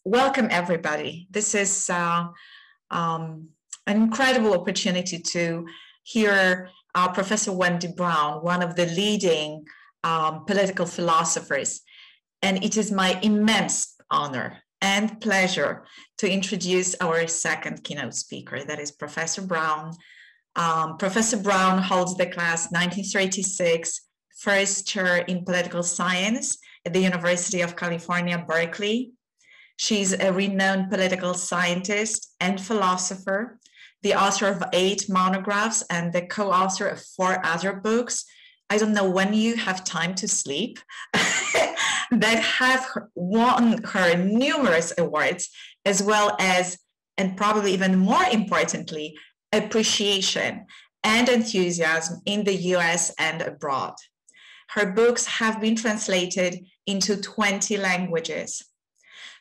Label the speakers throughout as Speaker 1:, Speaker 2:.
Speaker 1: welcome everybody. This is an incredible opportunity to hear Professor Wendy Brown, one of the leading political philosophers. And it is my immense honor and pleasure to introduce our second keynote speaker, that is Professor Brown. Professor Brown holds the class 1936 first chair in political science at the University of California, Berkeley. She's a renowned political scientist and philosopher, the author of 8 monographs and the co-author of 4 other books. I don't know when you have time to sleep, that have won her numerous awards, as well as, and probably even more importantly, appreciation and enthusiasm in the US and abroad. Her books have been translated into 20 languages.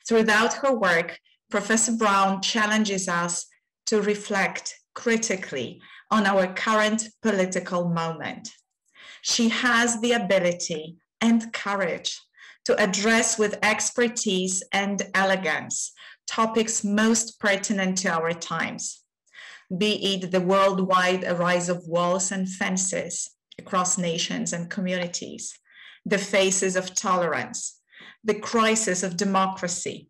Speaker 1: Throughout her work, Professor Brown challenges us to reflect critically on our current political moment. She has the ability and courage to address with expertise and elegance topics most pertinent to our times, be it the worldwide rise of walls and fences across nations and communities, the phases of tolerance, the crisis of democracy,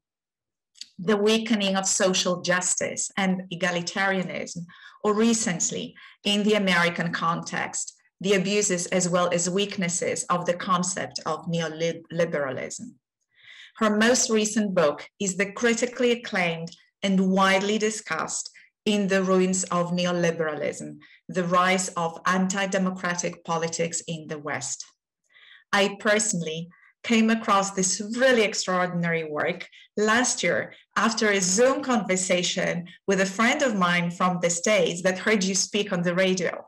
Speaker 1: the weakening of social justice and egalitarianism, or recently, in the American context, the abuses as well as weaknesses of the concept of neoliberalism. Her most recent book is the critically acclaimed and widely discussed In the Ruins of Neoliberalism, The Rise of Anti-Democratic Politics in the West. I personally came across this really extraordinary work last year after a Zoom conversation with a friend of mine from the States that heard you speak on the radio.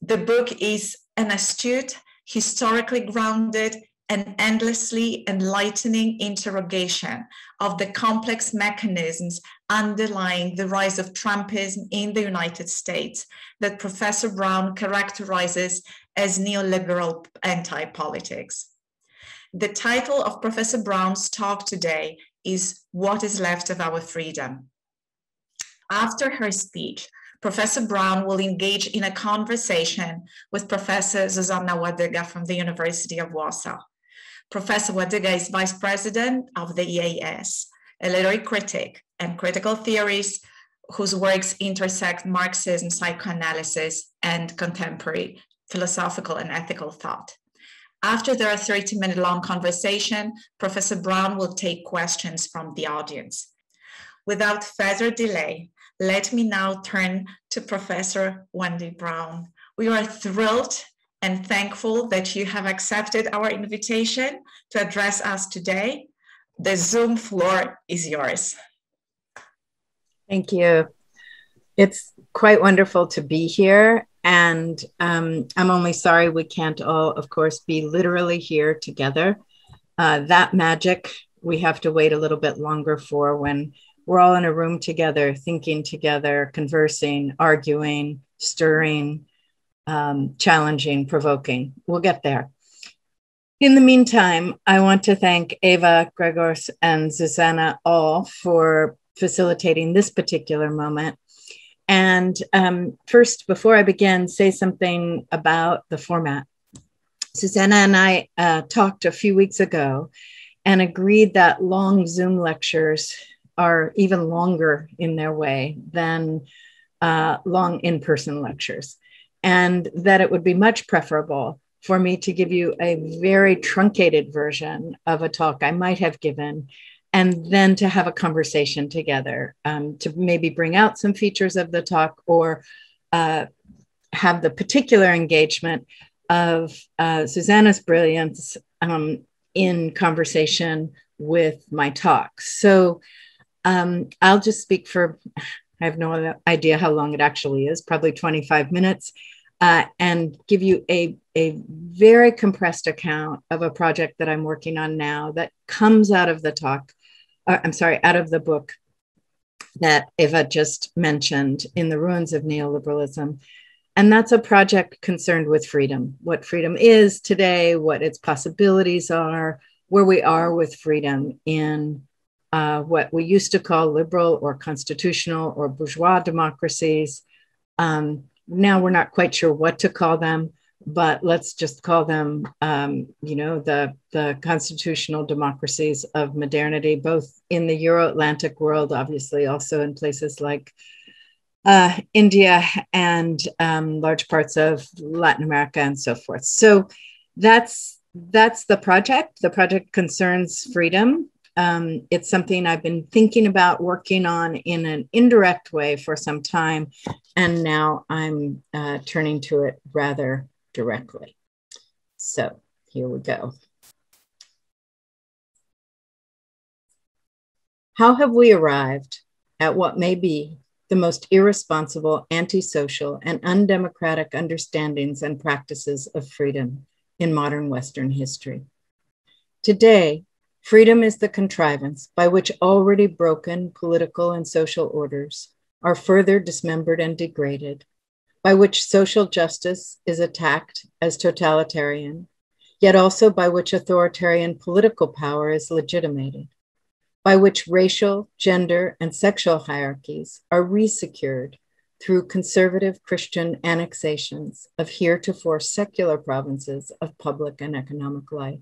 Speaker 1: The book is an astute, historically grounded, and endlessly enlightening interrogation of the complex mechanisms underlying the rise of Trumpism in the United States that Professor Brown characterizes as neoliberal anti-politics. The title of Professor Brown's talk today is What is Left of Our Freedom? After her speech, Professor Brown will engage in a conversation with Professor Zuzanna Ładyga from the University of Warsaw. Professor Ładyga is Vice President of the EAAS, a literary critic and critical theorist whose works intersect Marxism, psychoanalysis, and contemporary philosophical and ethical thought. After their 30-minute long conversation, Professor Brown will take questions from the audience. Without further delay, let me now turn to Professor Wendy Brown. We are thrilled and thankful that you have accepted our invitation to address us today. The Zoom floor is yours.
Speaker 2: Thank you. It's quite wonderful to be here. And I'm only sorry we can't all, of course, be literally here together. That magic we have to wait a little bit longer for when we're all in a room together, thinking together, conversing, arguing, stirring, challenging, provoking. We'll get there. In the meantime, I want to thank Eva, Gregors, and Zuzanna all for facilitating this particular moment. And first, before I begin, say something about the format. Zuzanna and I talked a few weeks ago and agreed that long Zoom lectures are even longer in their way than long in-person lectures, and that it would be much preferable for me to give you a very truncated version of a talk I might have given, and then to have a conversation together to maybe bring out some features of the talk or have the particular engagement of Zuzanna's brilliance in conversation with my talk. So I'll just speak for, I have no idea how long it actually is, probably 25 minutes, and give you a very compressed account of a project that I'm working on now that comes out of the talk, out of the book that Eva just mentioned, In the Ruins of Neoliberalism. And that's a project concerned with freedom, what freedom is today, what its possibilities are, where we are with freedom in what we used to call liberal or constitutional or bourgeois democracies. Now we're not quite sure what to call them, but let's just call them, the constitutional democracies of modernity, both in the Euro-Atlantic world, obviously, also in places like India and large parts of Latin America and so forth. So that's the project. The project concerns freedom. It's something I've been thinking about working on in an indirect way for some time, and now I'm turning to it rather directly. So here we go. How have we arrived at what may be the most irresponsible, antisocial, and undemocratic understandings and practices of freedom in modern Western history? Today, freedom is the contrivance by which already broken political and social orders are further dismembered and degraded, by which social justice is attacked as totalitarian, yet also by which authoritarian political power is legitimated, by which racial, gender, and sexual hierarchies are resecured through conservative Christian annexations of heretofore secular provinces of public and economic life.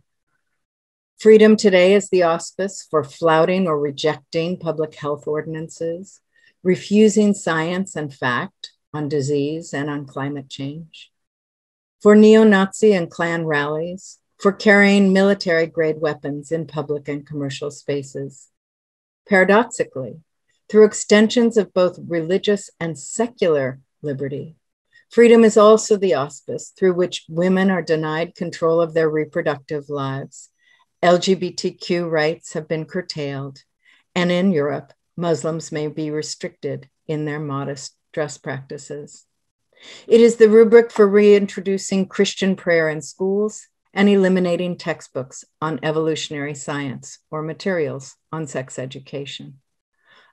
Speaker 2: Freedom today is the auspice for flouting or rejecting public health ordinances, refusing science and fact on disease and on climate change, for neo-Nazi and Klan rallies, for carrying military-grade weapons in public and commercial spaces. Paradoxically, through extensions of both religious and secular liberty, freedom is also the auspice through which women are denied control of their reproductive lives, LGBTQ rights have been curtailed, and in Europe, Muslims may be restricted in their modest dress practices. It is the rubric for reintroducing Christian prayer in schools and eliminating textbooks on evolutionary science or materials on sex education.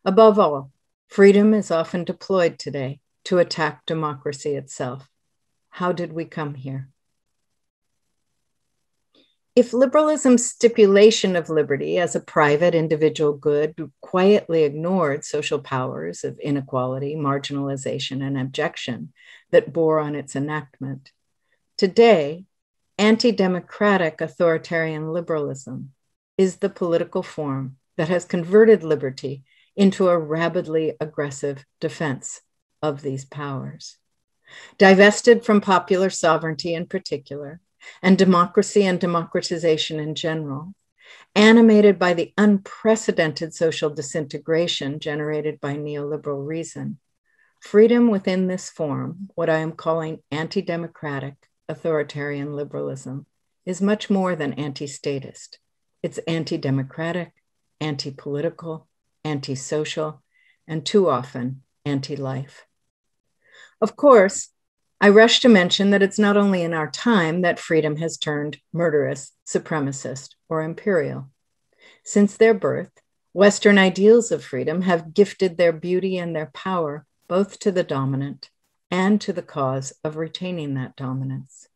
Speaker 2: Above all, freedom is often deployed today to attack democracy itself. How did we come here? If liberalism's stipulation of liberty as a private individual good quietly ignored social powers of inequality, marginalization, and abjection that bore on its enactment, today, anti-democratic authoritarian liberalism is the political form that has converted liberty into a rabidly aggressive defense of these powers. Divested from popular sovereignty in particular, and democracy and democratization in general, animated by the unprecedented social disintegration generated by neoliberal reason, freedom within this form, what I am calling anti-democratic authoritarian liberalism, is much more than anti-statist. It's anti-democratic, anti-political, anti-social, and too often anti-life. Of course, I rush to mention that it's not only in our time that freedom has turned murderous, supremacist, or imperial. Since their birth, Western ideals of freedom have gifted their beauty and their power both to the dominant and to the cause of retaining that dominance.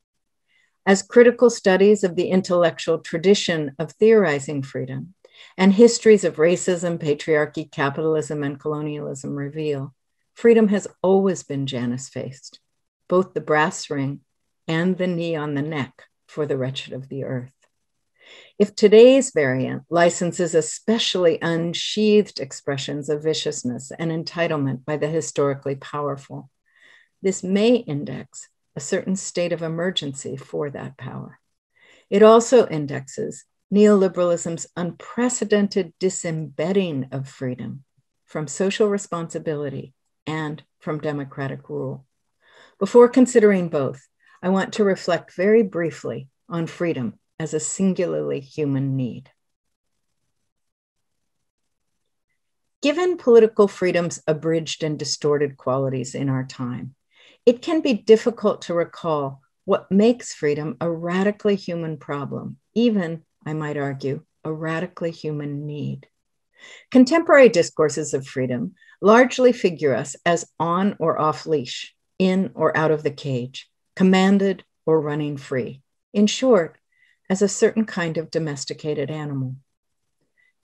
Speaker 2: As critical studies of the intellectual tradition of theorizing freedom and histories of racism, patriarchy, capitalism, and colonialism reveal, freedom has always been Janus-faced, both the brass ring and the knee on the neck for the wretched of the earth. If today's variant licenses especially unsheathed expressions of viciousness and entitlement by the historically powerful, this may index a certain state of emergency for that power. It also indexes neoliberalism's unprecedented disembedding of freedom from social responsibility and from democratic rule. Before considering both, I want to reflect very briefly on freedom as a singularly human need. Given political freedom's abridged and distorted qualities in our time, it can be difficult to recall what makes freedom a radically human problem, even, I might argue, a radically human need. Contemporary discourses of freedom largely figure us as on or off leash, in or out of the cage, commanded or running free. In short, as a certain kind of domesticated animal.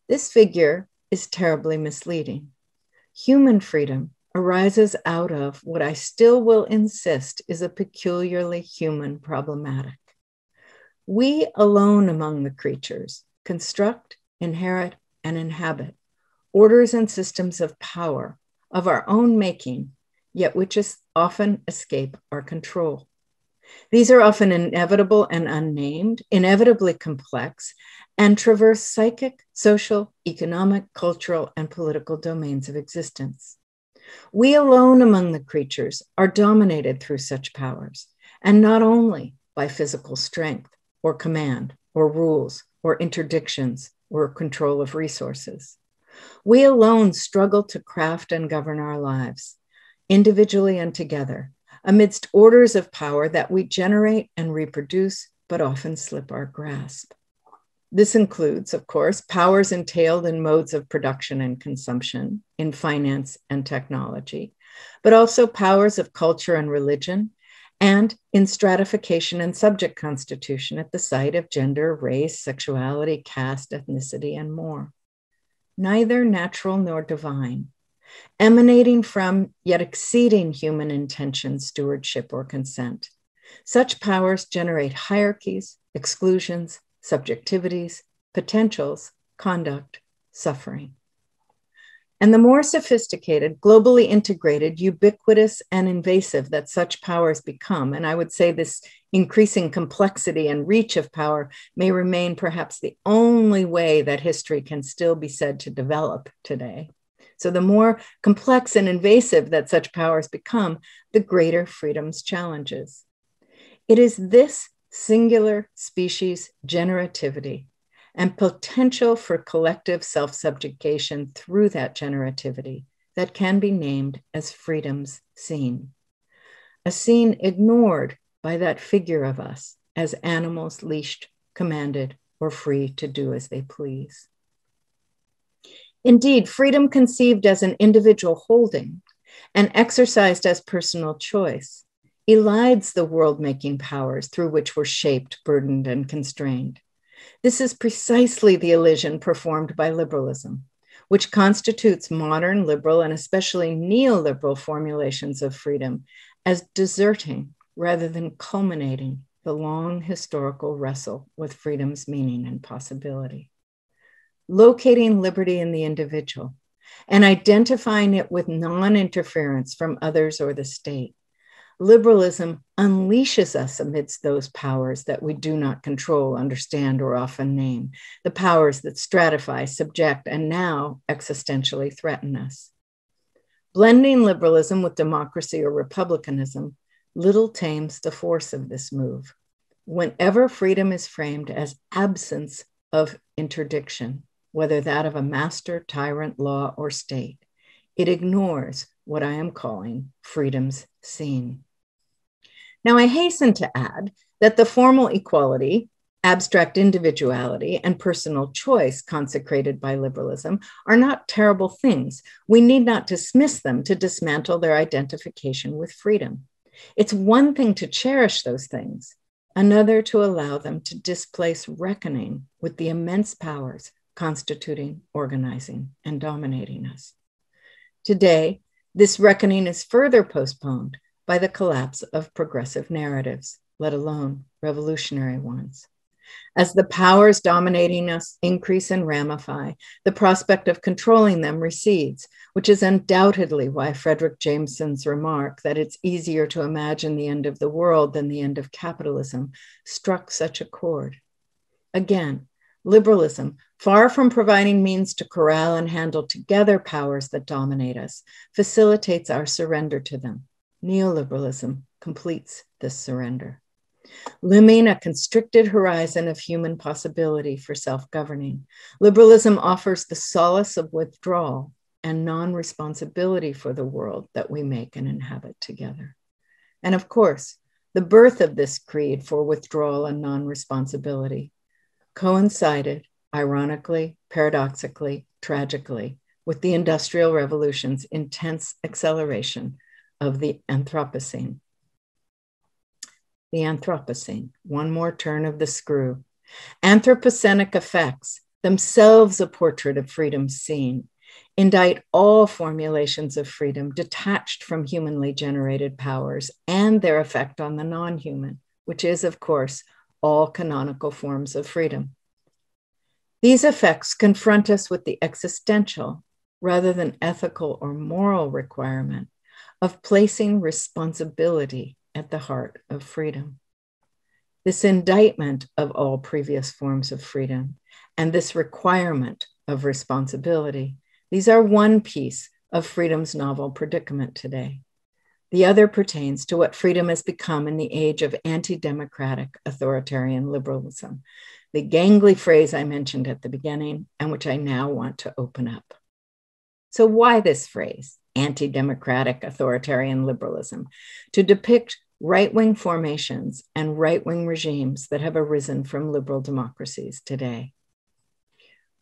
Speaker 2: This figure is terribly misleading. Human freedom arises out of what I still will insist is a peculiarly human problematic. We alone among the creatures construct, inherit, and inhabit orders and systems of power of our own making, yet which often escape our control. These are often inevitable and unnamed, inevitably complex, and traverse psychic, social, economic, cultural, and political domains of existence. We alone among the creatures are dominated through such powers, and not only by physical strength or command or rules or interdictions or control of resources. We alone struggle to craft and govern our lives, individually and together, amidst orders of power that we generate and reproduce, but often slip our grasp. This includes, of course, powers entailed in modes of production and consumption, in finance and technology, but also powers of culture and religion, and in stratification and subject constitution at the site of gender, race, sexuality, caste, ethnicity, and more. Neither natural nor divine, emanating from yet exceeding human intention, stewardship, or consent. Such powers generate hierarchies, exclusions, subjectivities, potentials, conduct, suffering. And the more sophisticated, globally integrated, ubiquitous, and invasive that such powers become, and I would say this increasing complexity and reach of power may remain perhaps the only way that history can still be said to develop today. So the more complex and invasive that such powers become, the greater freedom's challenges. It is this singular species generativity and potential for collective self-subjugation through that generativity that can be named as freedom's scene. A scene ignored by that figure of us as animals leashed, commanded, or free to do as they please. Indeed, freedom conceived as an individual holding and exercised as personal choice elides the world-making powers through which we're shaped, burdened, and constrained. This is precisely the elision performed by liberalism, which constitutes modern liberal and especially neoliberal formulations of freedom as deserting rather than culminating the long historical wrestle with freedom's meaning and possibility. Locating liberty in the individual and identifying it with non-interference from others or the state, liberalism unleashes us amidst those powers that we do not control, understand, or often name, the powers that stratify, subject, and now existentially threaten us. Blending liberalism with democracy or republicanism little tames the force of this move. Whenever freedom is framed as absence of interdiction, whether that of a master, tyrant, law, or state, it ignores what I am calling freedom's scene. Now, I hasten to add that the formal equality, abstract individuality, and personal choice consecrated by liberalism are not terrible things. We need not dismiss them to dismantle their identification with freedom. It's one thing to cherish those things, another to allow them to displace reckoning with the immense powers constituting, organizing, and dominating us. Today, this reckoning is further postponed by the collapse of progressive narratives, let alone revolutionary ones. As the powers dominating us increase and ramify, the prospect of controlling them recedes, which is undoubtedly why Frederick Jameson's remark that it's easier to imagine the end of the world than the end of capitalism struck such a chord. Again, liberalism, far from providing means to corral and handle together powers that dominate us, facilitates our surrender to them. Neoliberalism completes this surrender. Limning a constricted horizon of human possibility for self-governing, liberalism offers the solace of withdrawal and non-responsibility for the world that we make and inhabit together. And of course, the birth of this creed for withdrawal and non-responsibility coincided, ironically, paradoxically, tragically, with the Industrial Revolution's intense acceleration of the Anthropocene. The Anthropocene, one more turn of the screw. Anthropocenic effects themselves a portrait of freedom seen, indict all formulations of freedom detached from humanly generated powers and their effect on the non-human, which is, of course, all canonical forms of freedom. These effects confront us with the existential, rather than ethical or moral requirement of placing responsibility at the heart of freedom. This indictment of all previous forms of freedom and this requirement of responsibility, these are one piece of freedom's novel predicament today. The other pertains to what freedom has become in the age of anti-democratic authoritarian liberalism, the gangly phrase I mentioned at the beginning and which I now want to open up. So why this phrase, anti-democratic authoritarian liberalism? To depict right-wing formations and right-wing regimes that have arisen from liberal democracies today.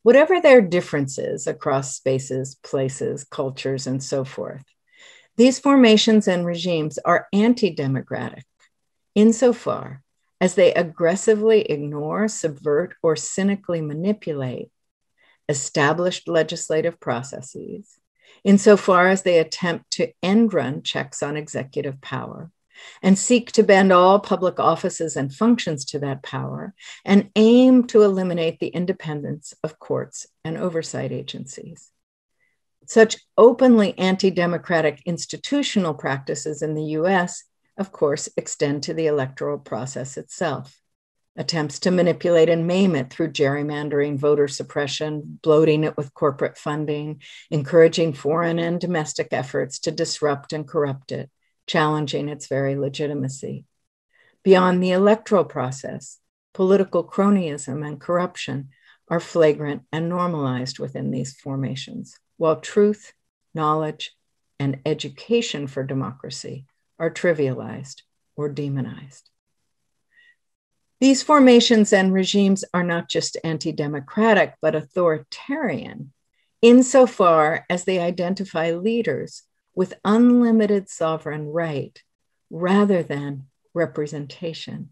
Speaker 2: Whatever their differences across spaces, places, cultures, and so forth, these formations and regimes are anti-democratic insofar as they aggressively ignore, subvert, or cynically manipulate established legislative processes, insofar as they attempt to end-run checks on executive power and seek to bend all public offices and functions to that power and aim to eliminate the independence of courts and oversight agencies. Such openly anti-democratic institutional practices in the US, of course, extend to the electoral process itself. Attempts to manipulate and maim it through gerrymandering, voter suppression, bloating it with corporate funding, encouraging foreign and domestic efforts to disrupt and corrupt it, challenging its very legitimacy. Beyond the electoral process, political cronyism and corruption are flagrant and normalized within these formations, while truth, knowledge, and education for democracy are trivialized or demonized. These formations and regimes are not just anti-democratic, but authoritarian, insofar as they identify leaders with unlimited sovereign right rather than representation.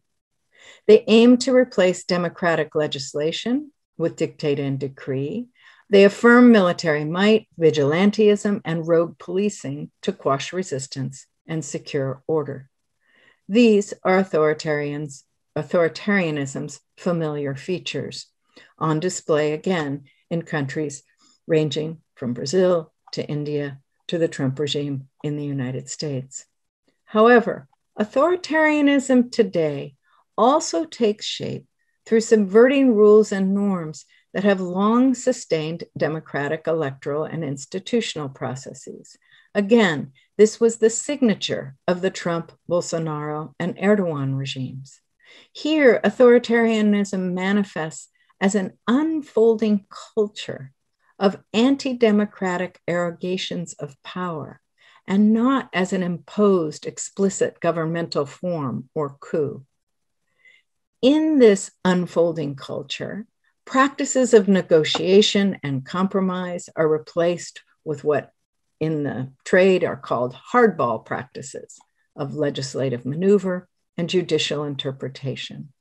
Speaker 2: They aim to replace democratic legislation with dictate and decree. They affirm military might, vigilantism, and rogue policing to quash resistance and secure order. These are authoritarianism's familiar features, on display again in countries ranging from Brazil to India to the Trump regime in the United States. However, authoritarianism today also takes shape through subverting rules and norms that have long sustained democratic electoral and institutional processes. Again, this was the signature of the Trump, Bolsonaro, and Erdogan regimes. Here, authoritarianism manifests as an unfolding culture of anti-democratic arrogations of power, and not as an imposed explicit governmental form or coup. In this unfolding culture, practices of negotiation and compromise are replaced with what in the trade are called hardball practices of legislative maneuver and judicial interpretation.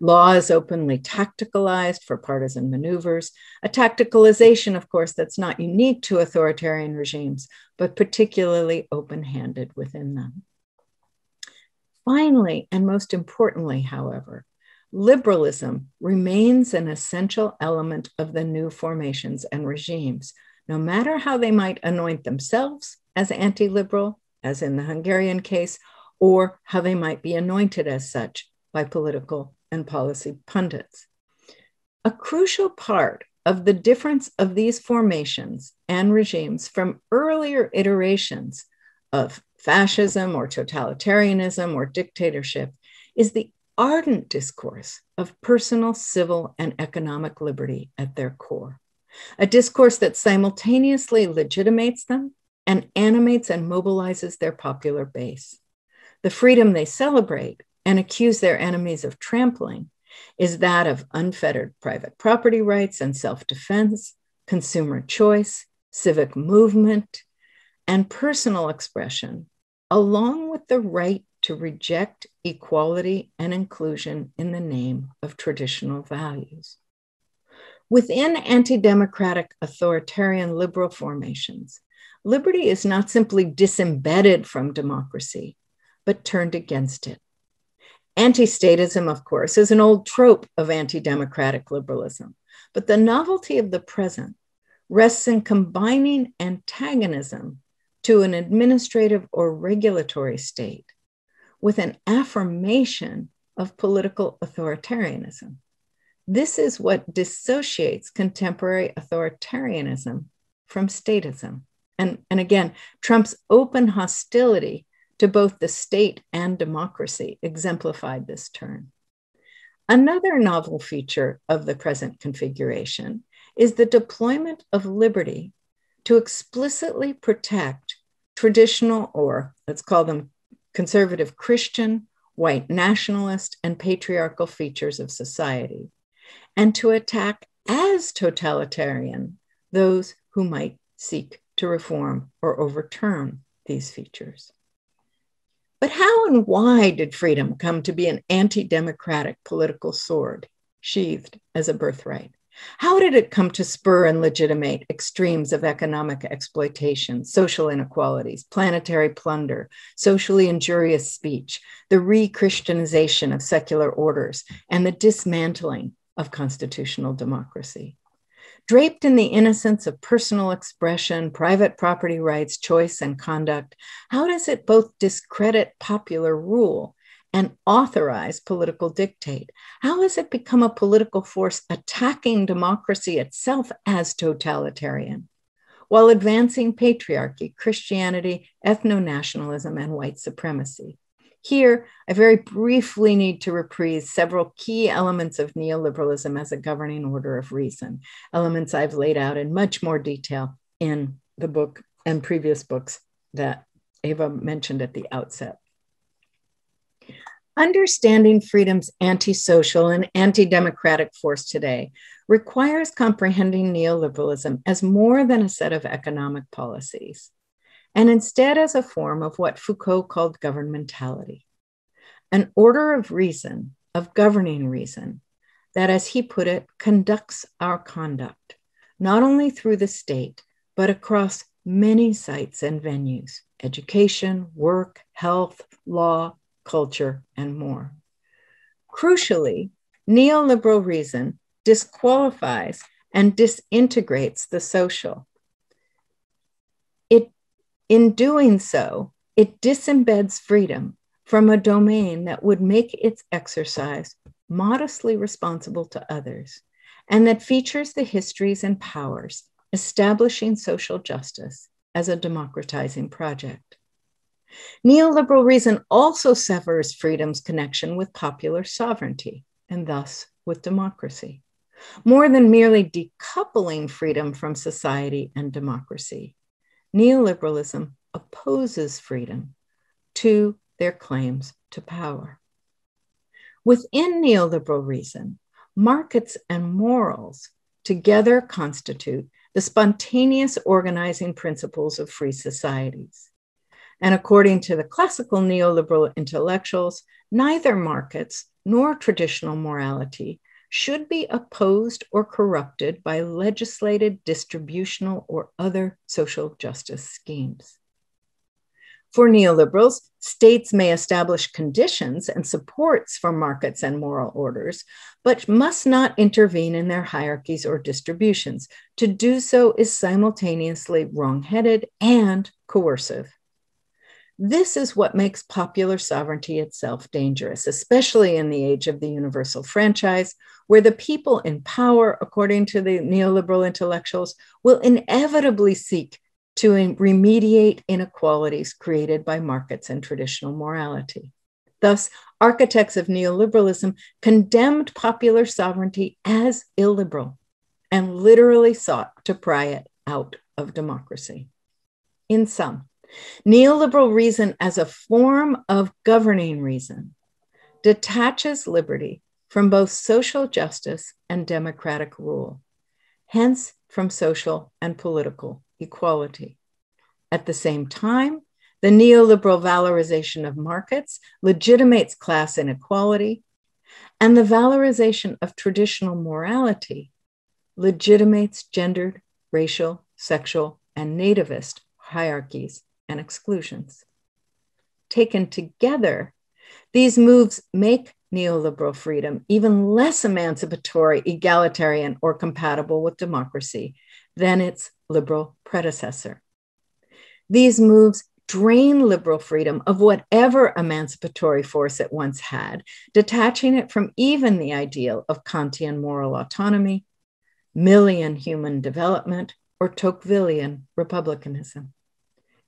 Speaker 2: Law is openly tacticalized for partisan maneuvers, a tacticalization, of course, that's not unique to authoritarian regimes, but particularly open-handed within them. Finally, and most importantly, however, liberalism remains an essential element of the new formations and regimes, no matter how they might anoint themselves as anti-liberal, as in the Hungarian case, or how they might be anointed as such by political and policy pundits. A crucial part of the difference of these formations and regimes from earlier iterations of fascism or totalitarianism or dictatorship is the ardent discourse of personal, civil, and economic liberty at their core. A discourse that simultaneously legitimates them and animates and mobilizes their popular base. The freedom they celebrate and accuse their enemies of trampling is that of unfettered private property rights and self-defense, consumer choice, civic movement, and personal expression, along with the right to reject equality and inclusion in the name of traditional values. Within anti-democratic authoritarian liberal formations, liberty is not simply disembedded from democracy, but turned against it. Anti-statism, of course, is an old trope of anti-democratic liberalism, but the novelty of the present rests in combining antagonism to an administrative or regulatory state with an affirmation of political authoritarianism. This is what dissociates contemporary authoritarianism from statism. And again, Trump's open hostility to both the state and democracy exemplified this turn. Another novel feature of the present configuration is the deployment of liberty to explicitly protect traditional, or let's call them conservative Christian, white nationalist, and patriarchal features of society, and to attack as totalitarian those who might seek to reform or overturn these features. But how and why did freedom come to be an anti-democratic political sword sheathed as a birthright? How did it come to spur and legitimate extremes of economic exploitation, social inequalities, planetary plunder, socially injurious speech, the re-Christianization of secular orders, and the dismantling of constitutional democracy? Draped in the innocence of personal expression, private property rights, choice, and conduct, how does it both discredit popular rule and authorize political dictate? How has it become a political force attacking democracy itself as totalitarian, while advancing patriarchy, Christianity, ethno-nationalism, and white supremacy? Here, I very briefly need to reprise several key elements of neoliberalism as a governing order of reason, elements I've laid out in much more detail in the book and previous books that Eva mentioned at the outset. Understanding freedom's antisocial and anti-democratic force today requires comprehending neoliberalism as more than a set of economic policies, and instead as a form of what Foucault called governmentality, an order of reason, of governing reason, that, as he put it, conducts our conduct, not only through the state, but across many sites and venues: education, work, health, law, culture, and more. Crucially, neoliberal reason disqualifies and disintegrates the social. In doing so, it disembeds freedom from a domain that would make its exercise modestly responsible to others, and that features the histories and powers establishing social justice as a democratizing project. Neoliberal reason also severs freedom's connection with popular sovereignty, and thus with democracy. More than merely decoupling freedom from society and democracy, neoliberalism opposes freedom to their claims to power. Within neoliberal reason, markets and morals together constitute the spontaneous organizing principles of free societies. And according to the classical neoliberal intellectuals, neither markets nor traditional morality should be opposed or corrupted by legislated, distributional, or other social justice schemes. For neoliberals, states may establish conditions and supports for markets and moral orders, but must not intervene in their hierarchies or distributions. To do so is simultaneously wrong-headed and coercive. This is what makes popular sovereignty itself dangerous, especially in the age of the universal franchise, where the people in power, according to the neoliberal intellectuals, will inevitably seek to remediate inequalities created by markets and traditional morality. Thus, architects of neoliberalism condemned popular sovereignty as illiberal and literally sought to pry it out of democracy. In sum, neoliberal reason as a form of governing reason detaches liberty from both social justice and democratic rule, hence from social and political equality. At the same time, the neoliberal valorization of markets legitimates class inequality, and the valorization of traditional morality legitimates gendered, racial, sexual, and nativist hierarchies and exclusions. Taken together, these moves make neoliberal freedom even less emancipatory, egalitarian, or compatible with democracy than its liberal predecessor. These moves drain liberal freedom of whatever emancipatory force it once had, detaching it from even the ideal of Kantian moral autonomy, Millian human development, or Tocquevillian republicanism.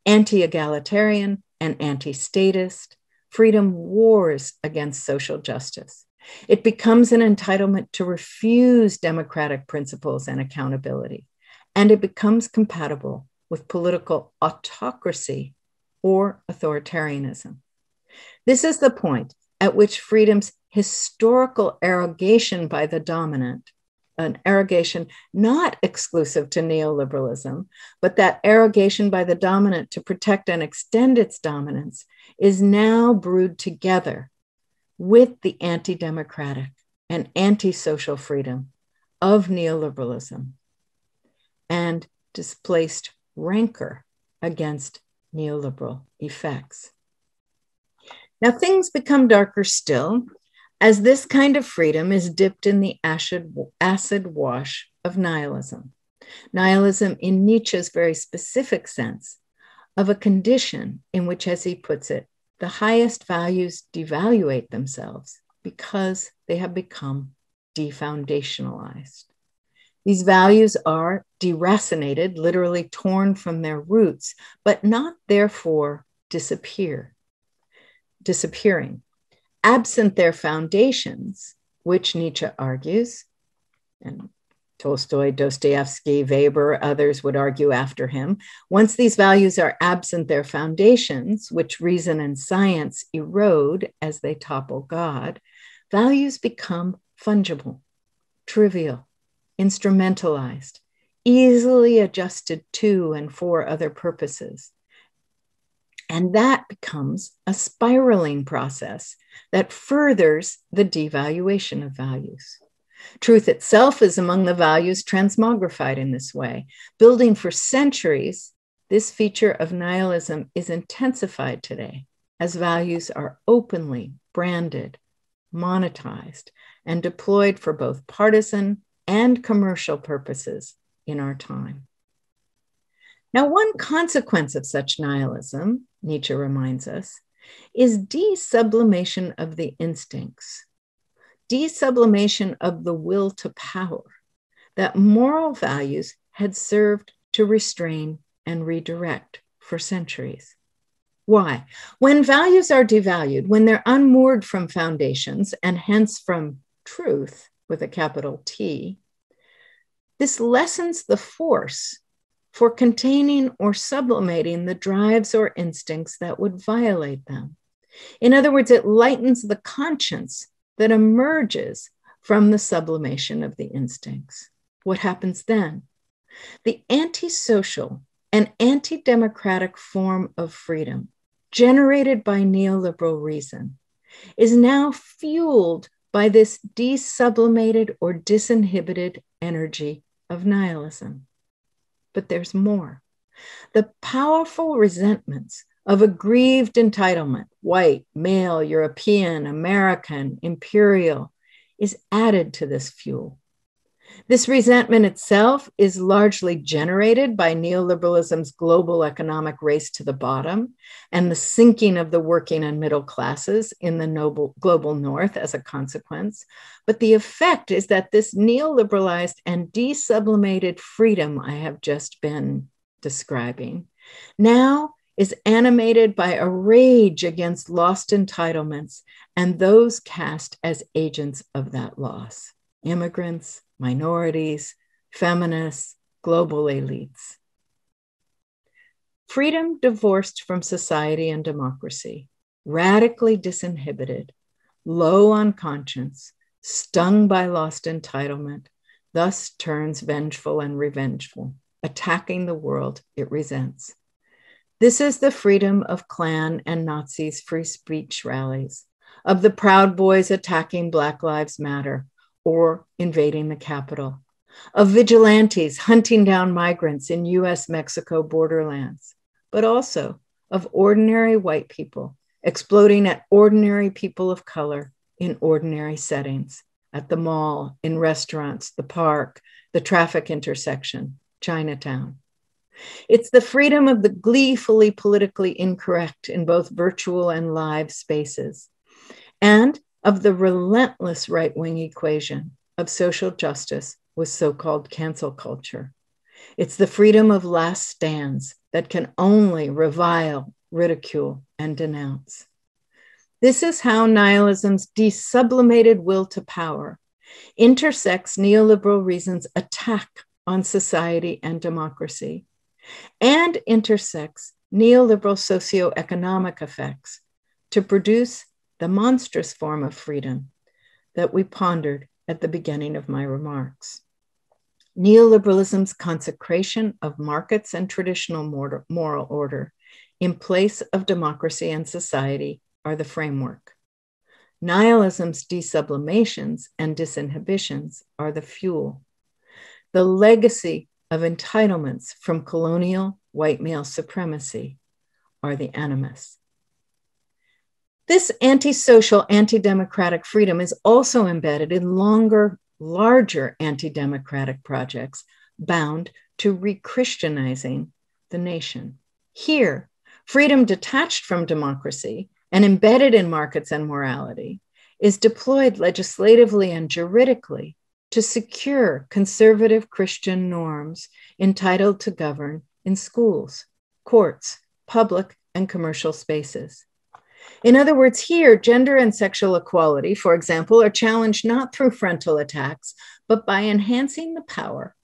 Speaker 2: Anti-egalitarian and anti-statist, freedom wars against social justice. It becomes an entitlement to refuse democratic principles and accountability, and it becomes compatible with political autocracy or authoritarianism. This is the point at which freedom's historical arrogation by the dominant, an arrogation not exclusive to neoliberalism, but that arrogation by the dominant to protect and extend its dominance, is now brewed together with the anti-democratic and anti-social freedom of neoliberalism and displaced rancor against neoliberal effects. Now, things become darker still as this kind of freedom is dipped in the acid wash of nihilism. Nihilism in Nietzsche's very specific sense of a condition in which, as he puts it, the highest values devaluate themselves because they have become defoundationalized. These values are deracinated, literally torn from their roots, but not therefore disappearing. Absent their foundations, which Nietzsche argues, and Tolstoy, Dostoevsky, Weber, others would argue after him, once these values are absent their foundations, which reason and science erode as they topple God, values become fungible, trivial, instrumentalized, easily adjusted to and for other purposes. And that becomes a spiraling process that furthers the devaluation of values. Truth itself is among the values transmogrified in this way. Building for centuries, this feature of nihilism is intensified today as values are openly branded, monetized, and deployed for both partisan and commercial purposes in our time. Now, one consequence of such nihilism, Nietzsche reminds us, is desublimation of the instincts, desublimation of the will to power that moral values had served to restrain and redirect for centuries. Why? When values are devalued, when they're unmoored from foundations and hence from truth with a capital T, this lessens the force for containing or sublimating the drives or instincts that would violate them. In other words, it lightens the conscience that emerges from the sublimation of the instincts. What happens then? The antisocial and anti-democratic form of freedom generated by neoliberal reason is now fueled by this desublimated or disinhibited energy of nihilism. But there's more. The powerful resentments of aggrieved entitlement, white, male, European, American, imperial, is added to this fuel. This resentment itself is largely generated by neoliberalism's global economic race to the bottom and the sinking of the working and middle classes in the global north as a consequence. But the effect is that this neoliberalized and desublimated freedom I have just been describing now is animated by a rage against lost entitlements and those cast as agents of that loss: immigrants, minorities, feminists, global elites. Freedom divorced from society and democracy, radically disinhibited, low on conscience, stung by lost entitlement, thus turns vengeful and revengeful, attacking the world it resents. This is the freedom of Klan and Nazis' free speech rallies, of the Proud Boys attacking Black Lives Matter, or invading the Capitol, of vigilantes hunting down migrants in US-Mexico borderlands, but also of ordinary white people exploding at ordinary people of color in ordinary settings, at the mall, in restaurants, the park, the traffic intersection, Chinatown. It's the freedom of the gleefully politically incorrect in both virtual and live spaces, and of the relentless right-wing equation of social justice with so-called cancel culture. It's the freedom of last stands that can only revile, ridicule, and denounce. This is how nihilism's desublimated will to power intersects neoliberal reason's attack on society and democracy, and intersects neoliberal socioeconomic effects to produce the monstrous form of freedom that we pondered at the beginning of my remarks. Neoliberalism's consecration of markets and traditional moral order in place of democracy and society are the framework. Nihilism's desublimations and disinhibitions are the fuel. The legacy of entitlements from colonial white male supremacy are the animus. This antisocial, anti-democratic freedom is also embedded in longer, larger anti-democratic projects bound to re-Christianizing the nation. Here, freedom detached from democracy and embedded in markets and morality is deployed legislatively and juridically to secure conservative Christian norms entitled to govern in schools, courts, public and commercial spaces. In other words, here, gender and sexual equality, for example, are challenged not through frontal attacks, but by enhancing the power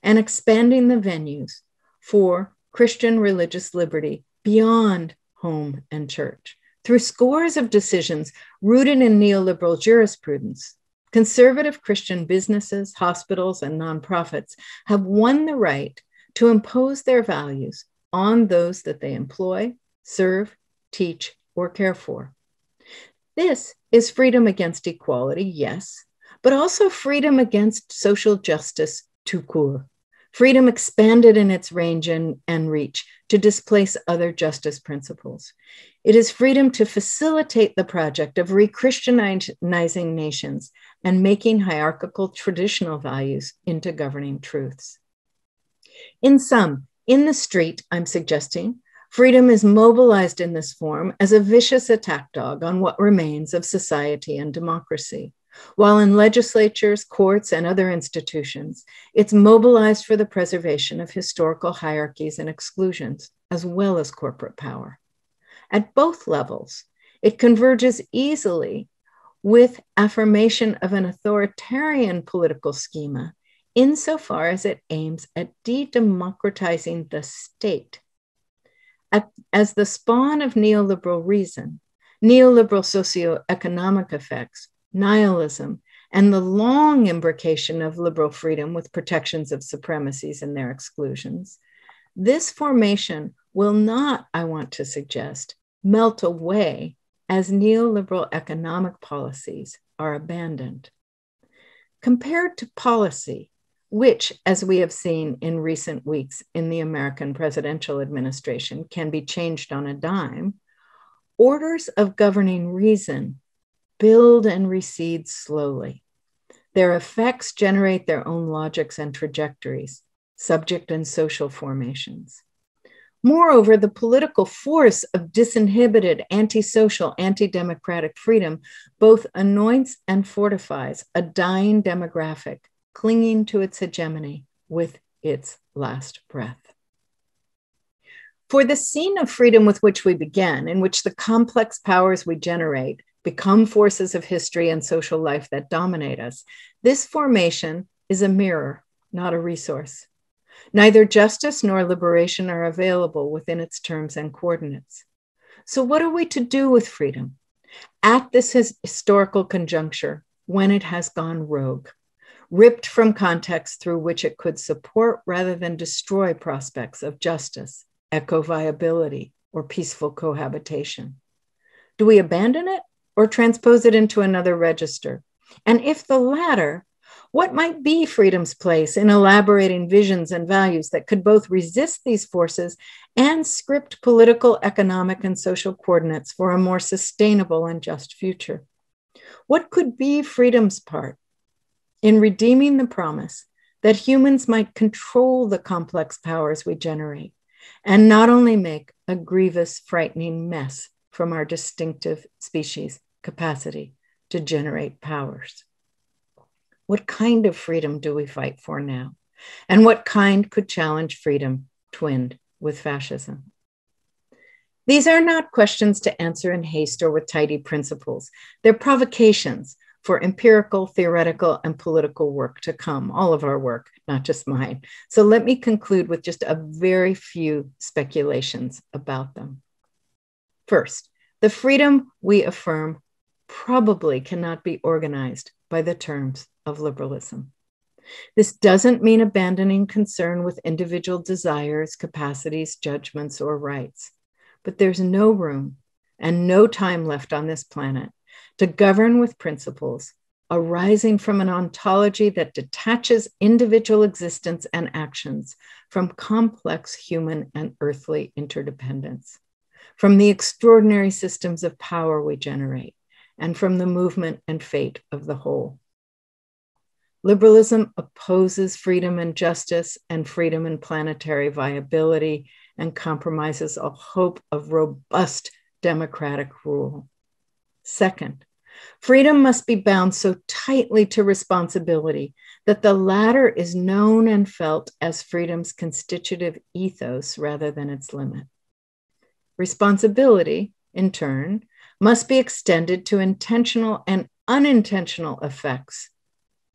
Speaker 2: and expanding the venues for Christian religious liberty beyond home and church. Through scores of decisions rooted in neoliberal jurisprudence, conservative Christian businesses, hospitals, and nonprofits have won the right to impose their values on those that they employ, serve, teach, or care for. This is freedom against equality, yes, but also freedom against social justice tout court. Freedom expanded in its range and reach to displace other justice principles. It is freedom to facilitate the project of re-Christianizing nations and making hierarchical traditional values into governing truths. In sum, in the street, I'm suggesting, freedom is mobilized in this form as a vicious attack dog on what remains of society and democracy, while in legislatures, courts, and other institutions, it's mobilized for the preservation of historical hierarchies and exclusions, as well as corporate power. At both levels, it converges easily with affirmation of an authoritarian political schema insofar as it aims at de-democratizing the state. As the spawn of neoliberal reason, neoliberal socioeconomic effects, nihilism, and the long imbrication of liberal freedom with protections of supremacies and their exclusions, this formation will not, I want to suggest, melt away as neoliberal economic policies are abandoned. Compared to policy, which, as we have seen in recent weeks in the American presidential administration, can be changed on a dime, orders of governing reason build and recede slowly. Their effects generate their own logics and trajectories, subject and social formations. Moreover, the political force of disinhibited, antisocial, anti-democratic freedom both anoints and fortifies a dying demographic clinging to its hegemony with its last breath. For the scene of freedom with which we began, in which the complex powers we generate become forces of history and social life that dominate us, this formation is a mirror, not a resource. Neither justice nor liberation are available within its terms and coordinates. So what are we to do with freedom at this historical conjuncture when it has gone rogue, ripped from context through which it could support rather than destroy prospects of justice, eco-viability, or peaceful cohabitation? Do we abandon it or transpose it into another register? And if the latter, What might be freedom's place in elaborating visions and values that could both resist these forces and script political, economic, and social coordinates for a more sustainable and just future? What could be freedom's part in redeeming the promise that humans might control the complex powers we generate and not only make a grievous, frightening mess from our distinctive species' capacity to generate powers? What kind of freedom do we fight for now? And what kind could challenge freedom twinned with fascism? These are not questions to answer in haste or with tidy principles. They're provocations for empirical, theoretical, and political work to come, all of our work, not just mine. So let me conclude with just a very few speculations about them. First, the freedom we affirm probably cannot be organized by the terms of liberalism. This doesn't mean abandoning concern with individual desires, capacities, judgments, or rights. But there's no room and no time left on this planet to govern with principles arising from an ontology that detaches individual existence and actions from complex human and earthly interdependence, from the extraordinary systems of power we generate, and from the movement and fate of the whole. Liberalism opposes freedom and justice and freedom and planetary viability and compromises a hope of robust democratic rule. Second, freedom must be bound so tightly to responsibility that the latter is known and felt as freedom's constitutive ethos rather than its limit. Responsibility, in turn, must be extended to intentional and unintentional effects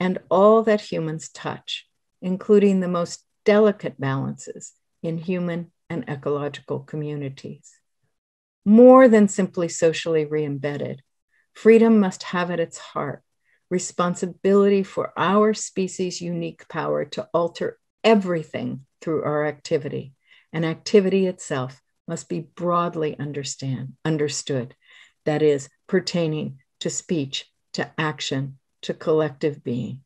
Speaker 2: and all that humans touch, including the most delicate balances in human and ecological communities. More than simply socially re-embedded, freedom must have at its heart responsibility for our species' unique power to alter everything through our activity, and activity itself must be broadly understood, that is, pertaining to speech, to action, to collective being.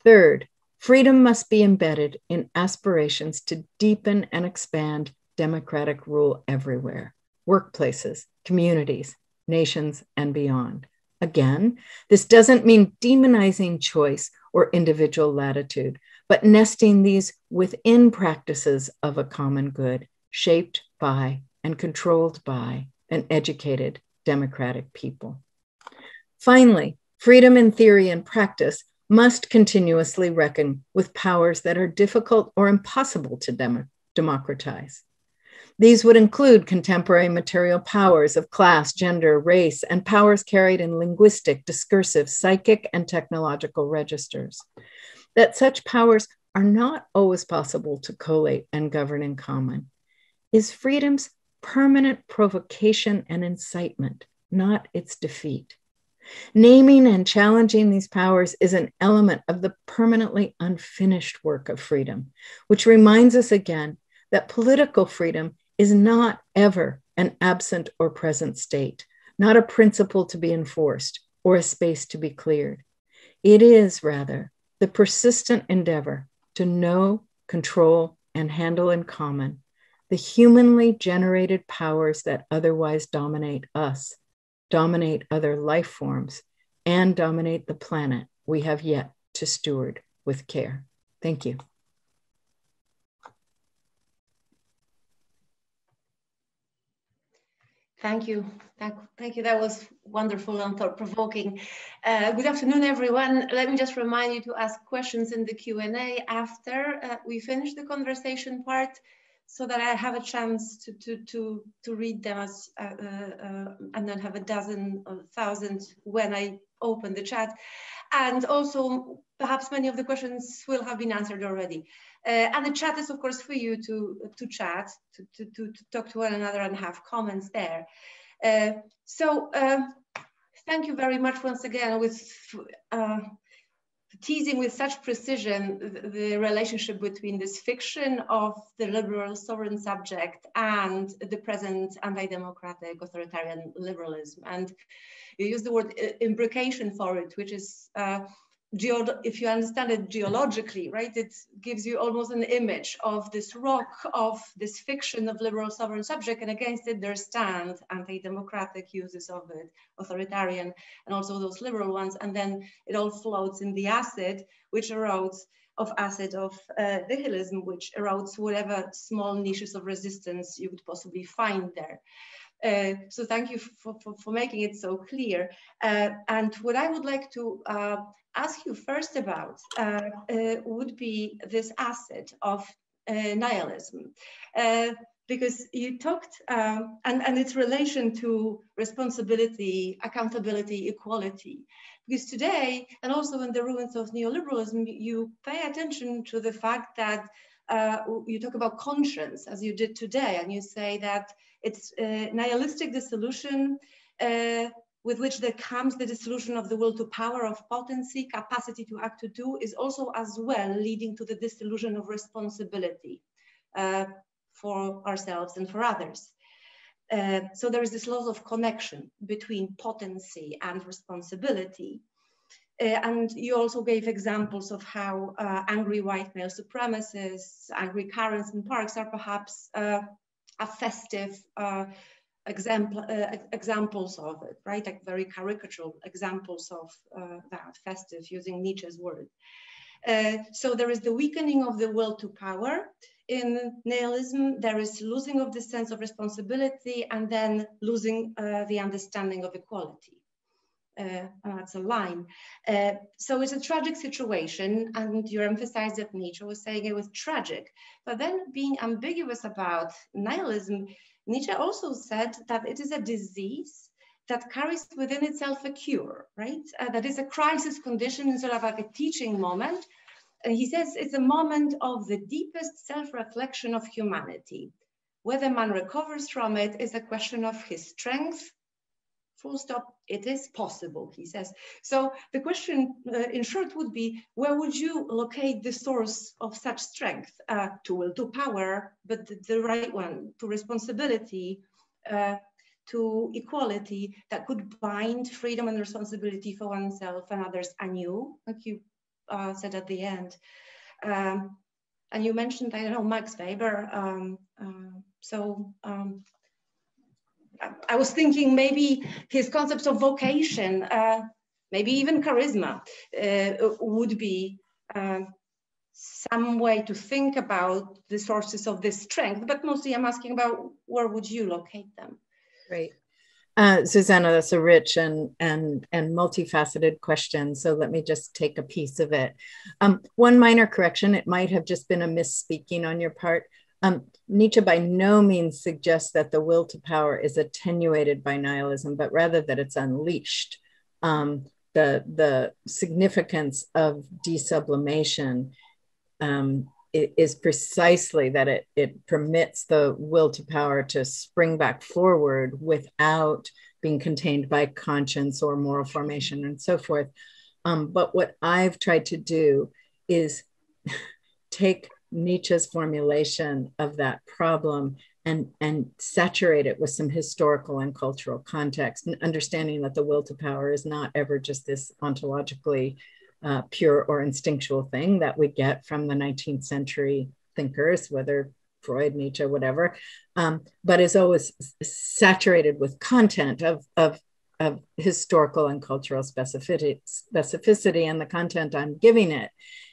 Speaker 2: Third, freedom must be embedded in aspirations to deepen and expand democratic rule everywhere, workplaces, communities, nations, and beyond. Again, this doesn't mean demonizing choice or individual latitude, but nesting these within practices of a common good, shaped by and controlled by an educated democratic people. Finally, freedom in theory and practice must continuously reckon with powers that are difficult or impossible to democratize. These would include contemporary material powers of class, gender, race, and powers carried in linguistic, discursive, psychic, and technological registers. That such powers are not always possible to collate and govern in common is freedom's permanent provocation and incitement, not its defeat. Naming and challenging these powers is an element of the permanently unfinished work of freedom, which reminds us again that political freedom is not ever an absent or present state, not a principle to be enforced or a space to be cleared. It is rather the persistent endeavor to know, control, and handle in common the humanly generated powers that otherwise dominate us, dominate other life forms, and dominate the planet we have yet to steward with care. Thank you.
Speaker 3: Thank you. Thank you. That was wonderful and thought-provoking. Good afternoon, everyone. Let me just remind you to ask questions in the Q&A after we finish the conversation part, so that I have a chance to read them as, and then have a dozen or thousands when I open the chat. And also, perhaps many of the questions will have been answered already. And the chat is, of course, for you to chat, to talk to one another and have comments there. So thank you very much once again with teasing with such precision the relationship between this fiction of the liberal sovereign subject and the present anti-democratic authoritarian liberalism. And you use the word imbrication for it, which is if you understand it geologically, right, it gives you almost an image of this rock, of this fiction of liberal sovereign subject, and against it there stand anti-democratic uses of it, authoritarian, and also those liberal ones, and then it all floats in the acid, which erodes of nihilism, which erodes whatever small niches of resistance you could possibly find there. So thank you for making it so clear. And what I would like to ask you first about would be this asset of nihilism. Because you talked, and its relation to responsibility, accountability, equality. Because today, and also in the ruins of neoliberalism, you pay attention to the fact that you talk about conscience, as you did today, and you say that it's nihilistic dissolution with which there comes the dissolution of the will to power, of potency, capacity to act, to do, is also as well leading to the dissolution of responsibility for ourselves and for others. So there is this loss of connection between potency and responsibility. And you also gave examples of how angry white male supremacists, angry Karens in parks are perhaps a festive examples of it, right? Like very caricatural examples of that, festive, using Nietzsche's word. So there is the weakening of the will to power. In nihilism, there is losing of the sense of responsibility and then losing the understanding of equality. And that's a line. So it's a tragic situation, and you emphasized that Nietzsche was saying it was tragic, but then being ambiguous about nihilism, Nietzsche also said that it is a disease that carries within itself a cure, right? That is a crisis condition and sort of like a teaching moment. And he says it's a moment of the deepest self-reflection of humanity. Whether man recovers from it is a question of his strength. Full stop, it is possible, he says. So the question in short would be, where would you locate the source of such strength? To will to power, but the right one, to responsibility, to equality that could bind freedom and responsibility for oneself and others anew, like you said at the end. And you mentioned, I don't know, Max Weber. I was thinking maybe his concepts of vocation, maybe even charisma, would be some way to think about the sources of this strength, but mostly I'm asking about where would you locate them?
Speaker 2: Great. Zuzanna, that's a rich and multifaceted question. So let me just take a piece of it. One minor correction, it might have just been a misspeaking on your part. Nietzsche by no means suggests that the will to power is attenuated by nihilism, but rather that it's unleashed. The significance of desublimation is precisely that it permits the will to power to spring back forward without being contained by conscience or moral formation and so forth. But what I've tried to do is take Nietzsche's formulation of that problem and saturate it with some historical and cultural context, and understanding that the will to power is not ever just this ontologically pure or instinctual thing that we get from the 19th century thinkers, whether Freud, Nietzsche, whatever, but is always saturated with content of historical and cultural specificity, and the content I'm giving it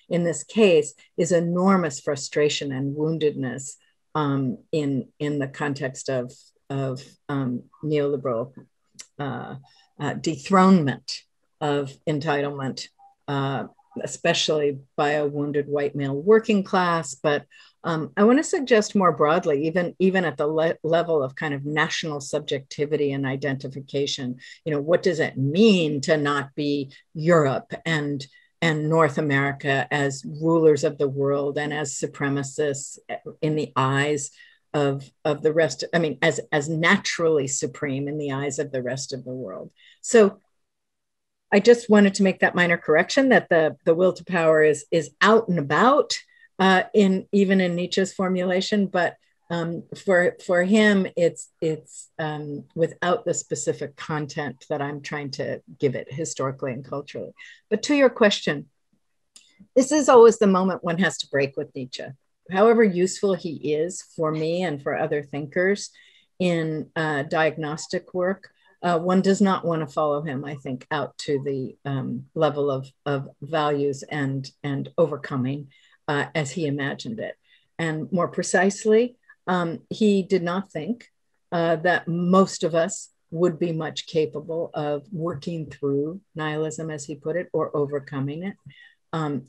Speaker 2: in this case is enormous frustration and woundedness in the context of neoliberal dethronement of entitlement, especially by a wounded white male working class. But I want to suggest more broadly, even at the level of kind of national subjectivity and identification, what does it mean to not be Europe and North America as rulers of the world and as supremacists in the eyes of the rest, as naturally supreme in the eyes of the rest of the world. So I just wanted to make that minor correction, that the will to power is out and about, even in Nietzsche's formulation, but For him, it's without the specific content that I'm trying to give it historically and culturally. But to your question, this is always the moment one has to break with Nietzsche. However useful he is for me and for other thinkers in diagnostic work, one does not want to follow him, I think, out to the level of values and overcoming as he imagined it. And more precisely, he did not think that most of us would be much capable of working through nihilism, as he put it, or overcoming it.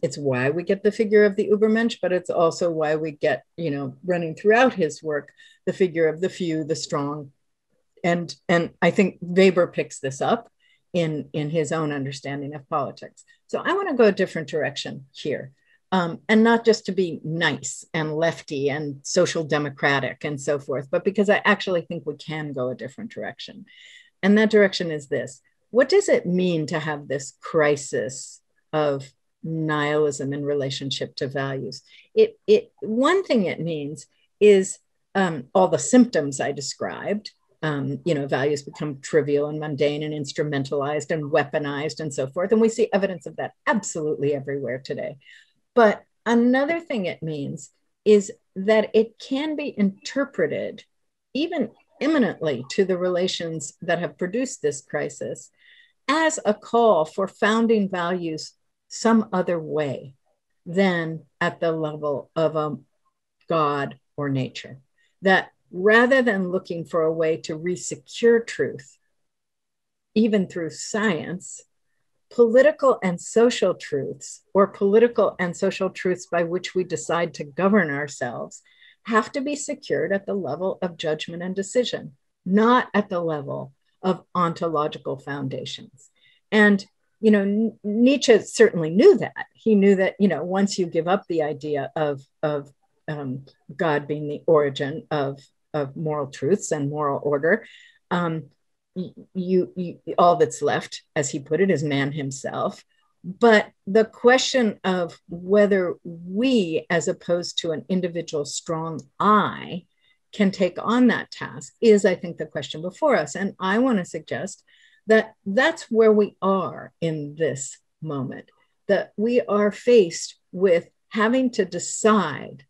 Speaker 2: It's why we get the figure of the Übermensch, but it's also why we get, running throughout his work, the figure of the few, the strong. And I think Weber picks this up in his own understanding of politics. So I want to go a different direction here. And not just to be nice and lefty and social democratic and so forth, but because I actually think we can go a different direction. And that direction is this. What does it mean to have this crisis of nihilism in relationship to values? One thing it means is all the symptoms I described. Values become trivial and mundane and instrumentalized and weaponized and so forth. And we see evidence of that absolutely everywhere today. But another thing it means is that it can be interpreted, even imminently to the relations that have produced this crisis, as a call for founding values some other way than at the level of a God or nature. That rather than looking for a way to re-secure truth, even through science, political and social truths, or political and social truths by which we decide to govern ourselves, have to be secured at the level of judgment and decision, not at the level of ontological foundations. And Nietzsche certainly knew that. He knew that once you give up the idea of God being the origin of moral truths and moral order, all that's left, as he put it, is man himself. But the question of whether we, as opposed to an individual strong I, can take on that task is, I think, the question before us. And I want to suggest that that's where we are in this moment, that we are faced with having to decide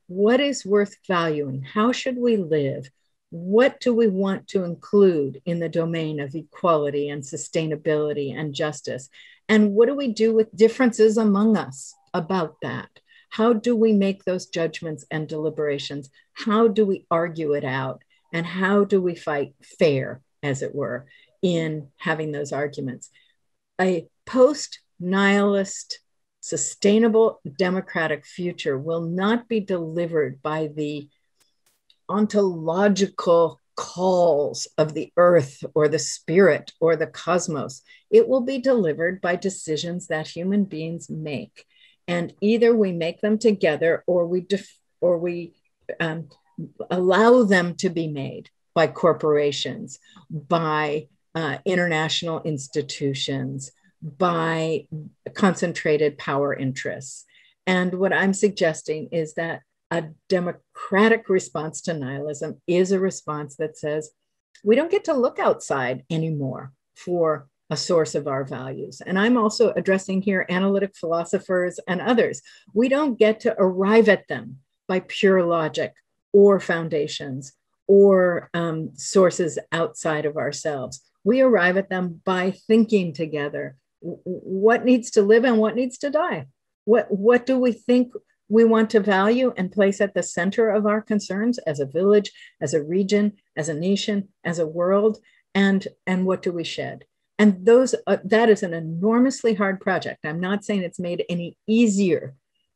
Speaker 2: what is worth valuing, how should we live, what do we want to include in the domain of equality and sustainability and justice? And what do we do with differences among us about that? How do we make those judgments and deliberations? How do we argue it out? And how do we fight fair, as it were, in having those arguments? A post-nihilist, sustainable democratic future will not be delivered by the ontological calls of the earth or the spirit or the cosmos. It will be delivered by decisions that human beings make. And either we make them together or we allow them to be made by corporations, by international institutions, by concentrated power interests. And what I'm suggesting is that a democratic response to nihilism is a response that says, we don't get to look outside anymore for a source of our values. And I'm also addressing here analytic philosophers and others. We don't get to arrive at them by pure logic or foundations or sources outside of ourselves. We arrive at them by thinking together what needs to live and what needs to die. What do we think we want to value and place at the center of our concerns as a village, as a region, as a nation, as a world, and what do we shed? And that is an enormously hard project. I'm not saying it's made any easier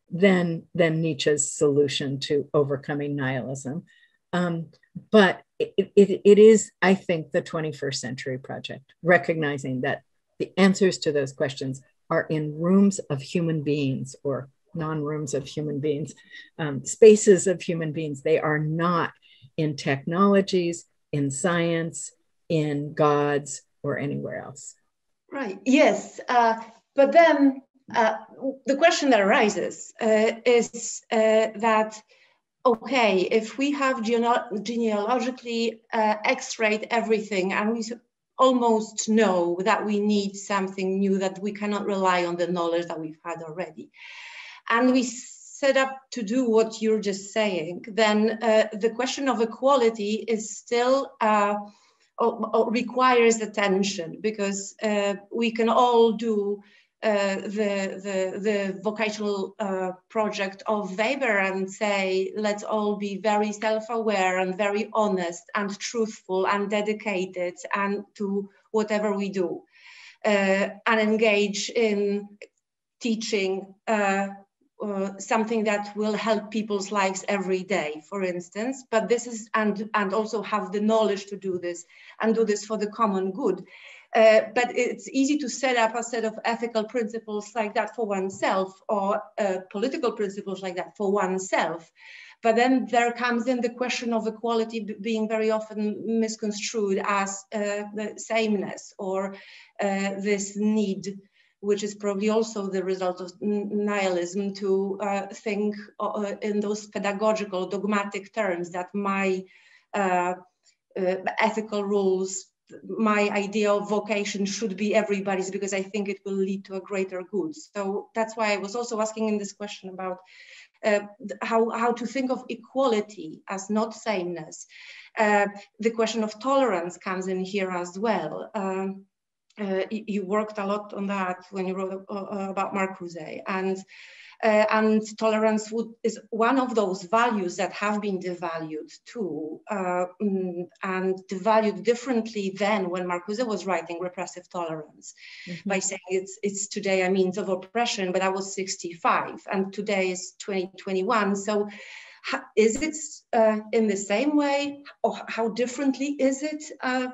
Speaker 2: than Nietzsche's solution to overcoming nihilism. But it is, I think, the 21st century project, recognizing that the answers to those questions are in rooms of human beings or non-rooms of human beings, spaces of human beings. They are not in technologies, in science, in gods, or anywhere else.
Speaker 3: Right, yes. But then the question that arises is that okay, if we have genealogically x-rayed everything and we almost know that we need something new, that we cannot rely on the knowledge that we've had already, and we set up to do what you're just saying, then the question of equality is still requires attention, because we can all do the vocational project of Weber and say, let's all be very self-aware and very honest and truthful and dedicated and to whatever we do, and engage in teaching something that will help people's lives every day, for instance. But this is, and also have the knowledge to do this and do this for the common good. But it's easy to set up a set of ethical principles like that for oneself, or political principles like that for oneself. But then there comes in the question of equality being very often misconstrued as the sameness, or this need, which is probably also the result of nihilism, to think in those pedagogical, dogmatic terms that my ethical rules, my idea of vocation should be everybody's, because I think it will lead to a greater good. So that's why I was also asking in this question about how to think of equality as not sameness. The question of tolerance comes in here as well. You worked a lot on that when you wrote about Marcuse, and tolerance is one of those values that have been devalued too, and devalued differently than when Marcuse was writing Repressive Tolerance, by saying it's today a means of oppression, but I was 65 and today is 2021. So is it in the same way, or how differently is it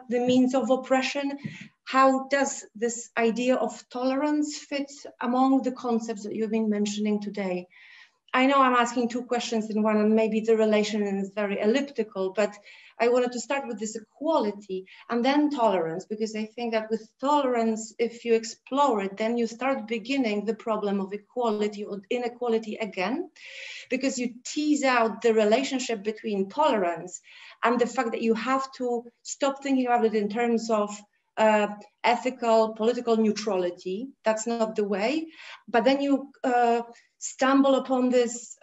Speaker 3: the means of oppression? How does this idea of tolerance fit among the concepts that you've been mentioning today? I know I'm asking two questions in one, and maybe the relation is very elliptical, but I wanted to start with this equality and then tolerance, because I think that with tolerance, if you explore it, then you start beginning the problem of equality or inequality again, because you tease out the relationship between tolerance and the fact that you have to stop thinking about it in terms of ethical, political neutrality. That's not the way. But then you stumble upon this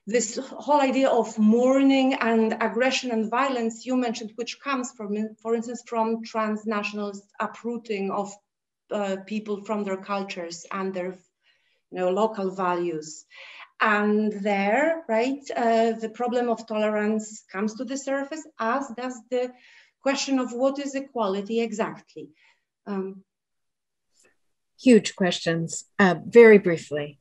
Speaker 3: this whole idea of mourning and aggression and violence you mentioned, which comes from, for instance, from transnationalist uprooting of people from their cultures and their local values. And there, right, the problem of tolerance comes to the surface, as does the question of what is equality exactly.
Speaker 2: Huge questions. Very briefly.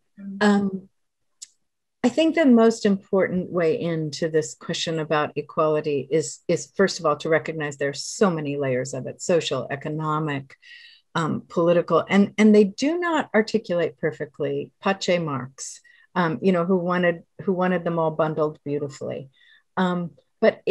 Speaker 2: I think the most important way into this question about equality is first of all, to recognize there's so many layers of it: social, economic, political, and they do not articulate perfectly Pache Marx, who wanted them all bundled beautifully. But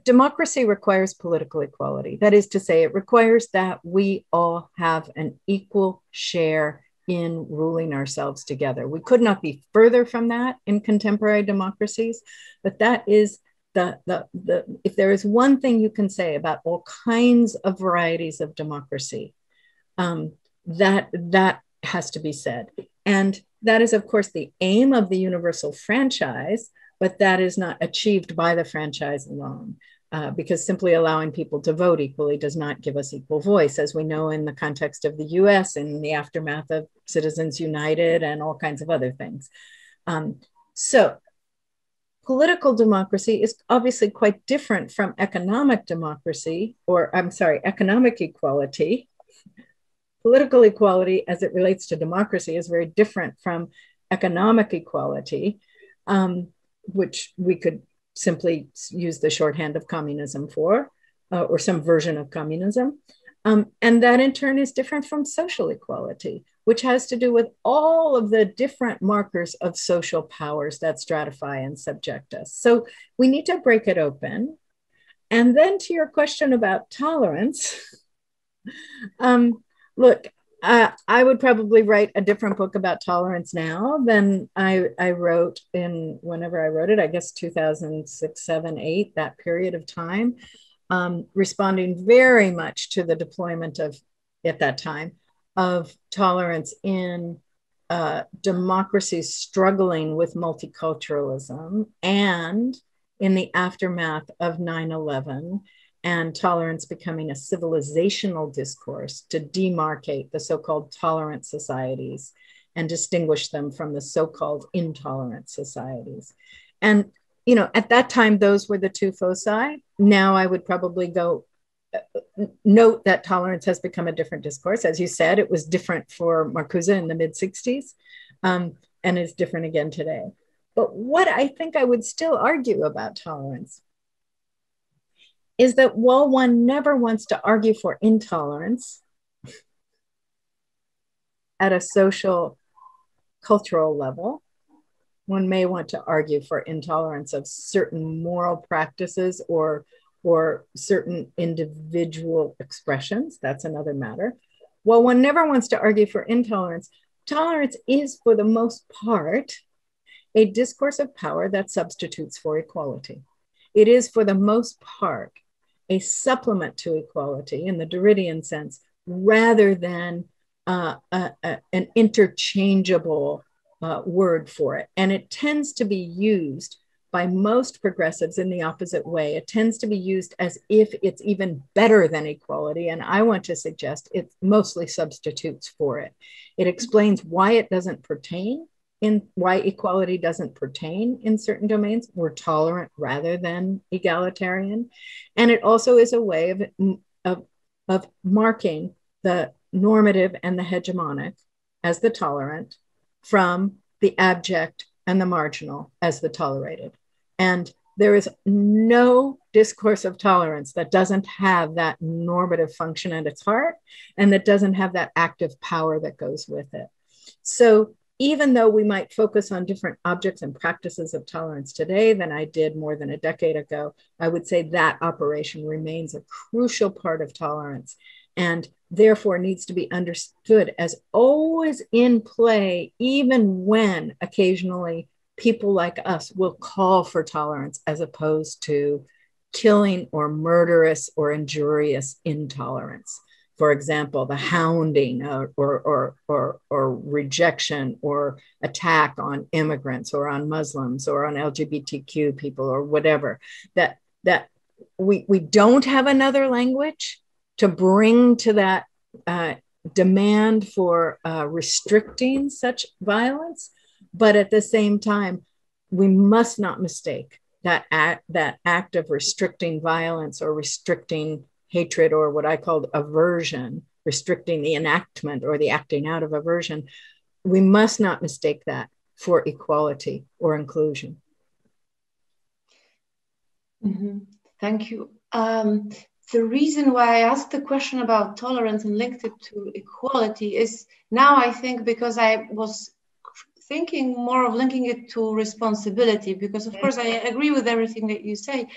Speaker 2: democracy requires political equality. That is to say, it requires that we all have an equal share in ruling ourselves together. We could not be further from that in contemporary democracies, but that is if there is one thing you can say about all kinds of varieties of democracy, that has to be said. And that is, of course, the aim of the universal franchise, but that is not achieved by the franchise alone, because simply allowing people to vote equally does not give us equal voice, as we know in the context of the US in the aftermath of Citizens United and all kinds of other things. So political democracy is obviously quite different from economic democracy, or I'm sorry, economic equality. Political equality as it relates to democracy is very different from economic equality, which we could simply use the shorthand of communism for, or some version of communism. And that in turn is different from social equality, which has to do with all of the different markers of social powers that stratify and subject us. So we need to break it open. And then to your question about tolerance, look, I would probably write a different book about tolerance now than I wrote in whenever I wrote it, I guess 2006, 7, 8, that period of time, responding very much to the deployment of, at that time, of tolerance in democracies struggling with multiculturalism, and in the aftermath of 9/11, and tolerance becoming a civilizational discourse to demarcate the so-called tolerant societies and distinguish them from the so-called intolerant societies. And, you know, at that time, those were the two foci. Now I would probably go note that tolerance has become a different discourse. As you said, it was different for Marcuse in the mid-60s, and is different again today. But what I think I would still argue about tolerance is that while one never wants to argue for intolerance at a social, cultural level, one may want to argue for intolerance of certain moral practices or certain individual expressions. That's another matter. While one never wants to argue for intolerance, tolerance is, for the most part, a discourse of power that substitutes for equality. It is, for the most part, a supplement to equality in the Derridian sense, rather than an interchangeable word for it. And it tends to be used by most progressives in the opposite way. It tends to be used as if it's even better than equality. And I want to suggest it mostly substitutes for it. It explains why it doesn't pertain, why equality doesn't pertain in certain domains. We're tolerant rather than egalitarian. And it also is a way of marking the normative and the hegemonic as the tolerant from the abject and the marginal as the tolerated. And there is no discourse of tolerance that doesn't have that normative function at its heart, and that doesn't have that active power that goes with it. So even though we might focus on different objects and practices of tolerance today than I did more than a decade ago, I would say that operation remains a crucial part of tolerance, and therefore needs to be understood as always in play, even when occasionally people like us will call for tolerance as opposed to killing or murderous or injurious intolerance. For example, the hounding or rejection or attack on immigrants or on Muslims or on LGBTQ people or whatever, that we don't have another language to bring to that demand for restricting such violence. But at the same time, we must not mistake that act of restricting violence or restricting hatred, or what I called aversion, restricting the enactment or the acting out of aversion. We must not mistake that for equality or inclusion.
Speaker 3: Mm-hmm. Thank you. The reason why I asked the question about tolerance and linked it to equality is now I think because I was thinking more of linking it to responsibility, because of course I agree with everything that you say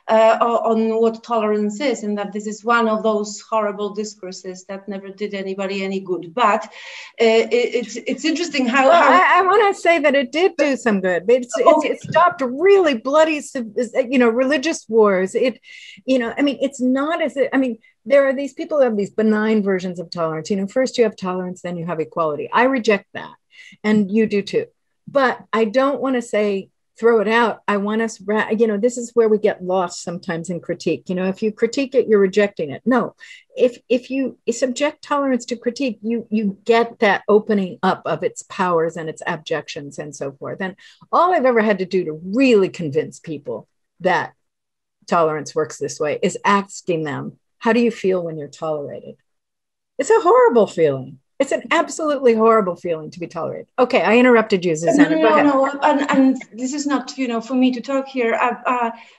Speaker 3: on what tolerance is, and that this is one of those horrible discourses that never did anybody any good. But it's interesting how,
Speaker 2: well, I want to say that it did do some good. It stopped really bloody, religious wars. It's not as if, there are these people who have these benign versions of tolerance. First you have tolerance, then you have equality. I reject that. And you do too. But I don't want to say, throw it out. I want us, this is where we get lost sometimes in critique. If you critique it, you're rejecting it. No, if you subject tolerance to critique, you get that opening up of its powers and its abjections and so forth. And all I've ever had to do to really convince people that tolerance works this way is asking them, how do you feel when you're tolerated? It's a horrible feeling. It's an absolutely horrible feeling to be tolerated. Okay, I interrupted you, Zuzanna.
Speaker 3: No, and this is not, for me to talk here,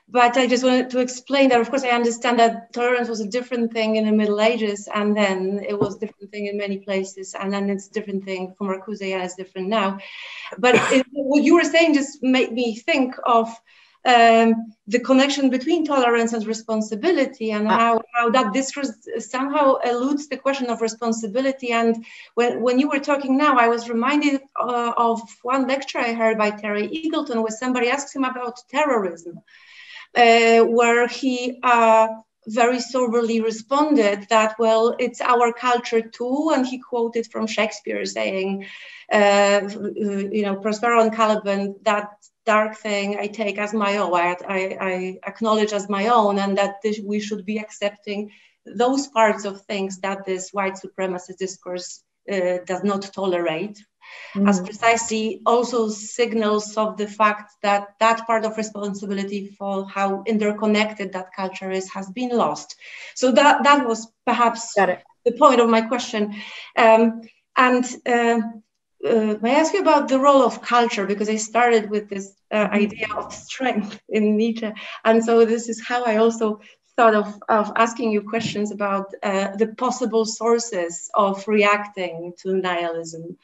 Speaker 3: but I just wanted to explain that, of course, I understand that tolerance was a different thing in the Middle Ages, and then it was a different thing in many places, and then it's a different thing for Marcuse, and it's different now. But what you were saying just made me think of the connection between tolerance and responsibility, and how that discourse somehow eludes the question of responsibility. And when you were talking now, I was reminded of one lecture I heard by Terry Eagleton, where somebody asked him about terrorism, where he very soberly responded that, well, it's our culture too. And he quoted from Shakespeare saying, Prospero and Caliban, that dark thing I take as my own, I acknowledge as my own, and that we should be accepting those parts of things that this white supremacist discourse does not tolerate, as precisely also signals of the fact that that part of responsibility for how interconnected that culture is has been lost. So that was perhaps the point of my question. May I ask you about the role of culture, because I started with this idea of strength in Nietzsche, and so this is how I also thought of asking you questions about the possible sources of reacting to nihilism.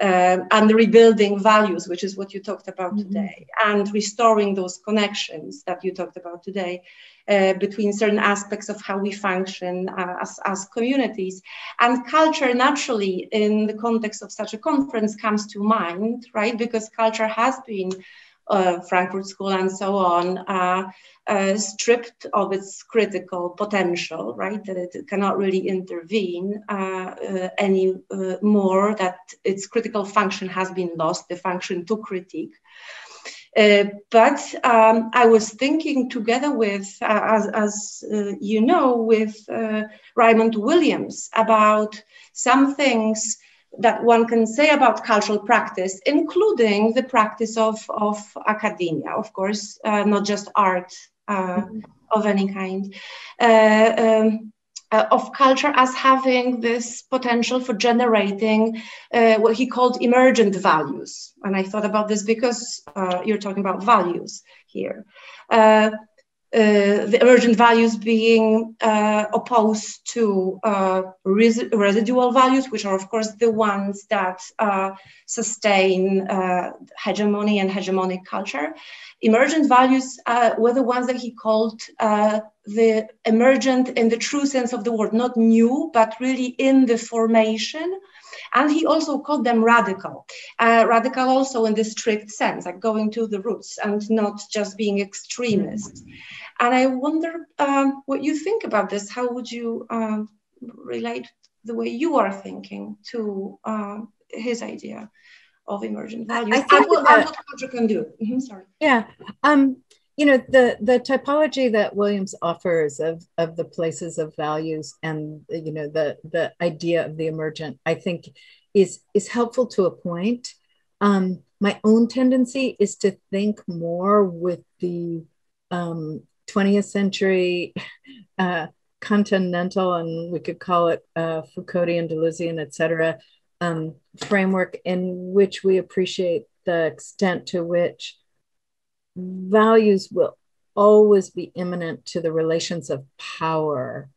Speaker 3: And rebuilding values, which is what you talked about today, and restoring those connections that you talked about today between certain aspects of how we function as communities. And culture, naturally, in the context of such a conference, comes to mind, right? Because culture has been, Frankfurt School and so on, stripped of its critical potential, right? That it cannot really intervene any more, that its critical function has been lost, the function to critique. But I was thinking together with, as you know, with Raymond Williams about some things that one can say about cultural practice, including the practice of academia, of course, not just art of any kind, of culture as having this potential for generating what he called emergent values. And I thought about this because you're talking about values here. The emergent values being opposed to residual values, which are, of course, the ones that sustain hegemony and hegemonic culture. Emergent values were the ones that he called the emergent in the true sense of the word, not new, but really in the formation. And he also called them radical. Radical also in the strict sense, like going to the roots and not just being extremist. And I wonder what you think about this. How would you relate the way you are thinking to his idea of emergent values and what culture can do? Sorry.
Speaker 2: Yeah. You know, the typology that Williams offers of the places of values and, you know, the idea of the emergent, I think is helpful to a point. My own tendency is to think more with the 20th century continental, and we could call it Foucauldian, Deleuzian, et cetera, framework in which we appreciate the extent to which values will always be immanent to the relations of power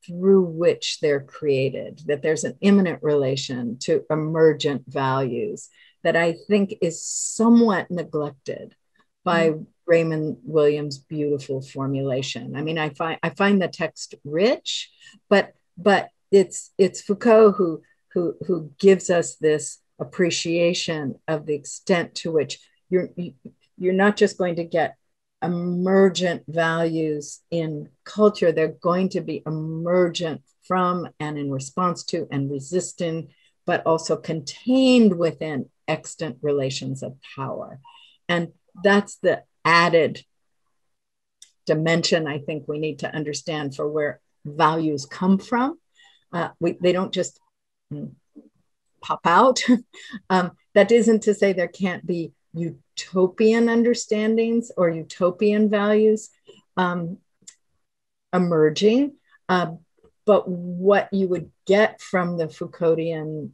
Speaker 2: through which they're created, that there's an immanent relation to emergent values that I think is somewhat neglected by Raymond Williams' beautiful formulation. I mean, I find the text rich, but it's Foucault who gives us this appreciation of the extent to which you're not just going to get emergent values in culture, they're going to be emergent from and in response to and resisting, but also contained within extant relations of power. And that's the added dimension I think we need to understand for where values come from. They don't just pop out. That isn't to say there can't be utopian understandings or utopian values emerging. But what you would get from the Foucauldian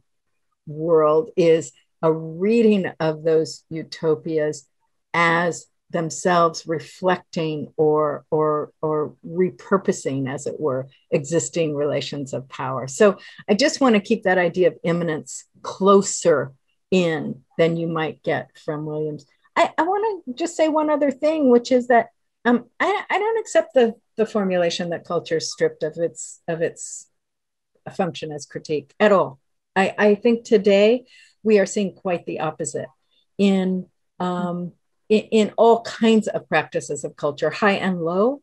Speaker 2: world is a reading of those utopias as themselves reflecting or repurposing, as it were, existing relations of power. So I just want to keep that idea of immanence closer in than you might get from Williams. I want to just say one other thing, which is that I don't accept the formulation that culture is stripped of its function as critique at all. I think today we are seeing quite the opposite in all kinds of practices of culture, high and low.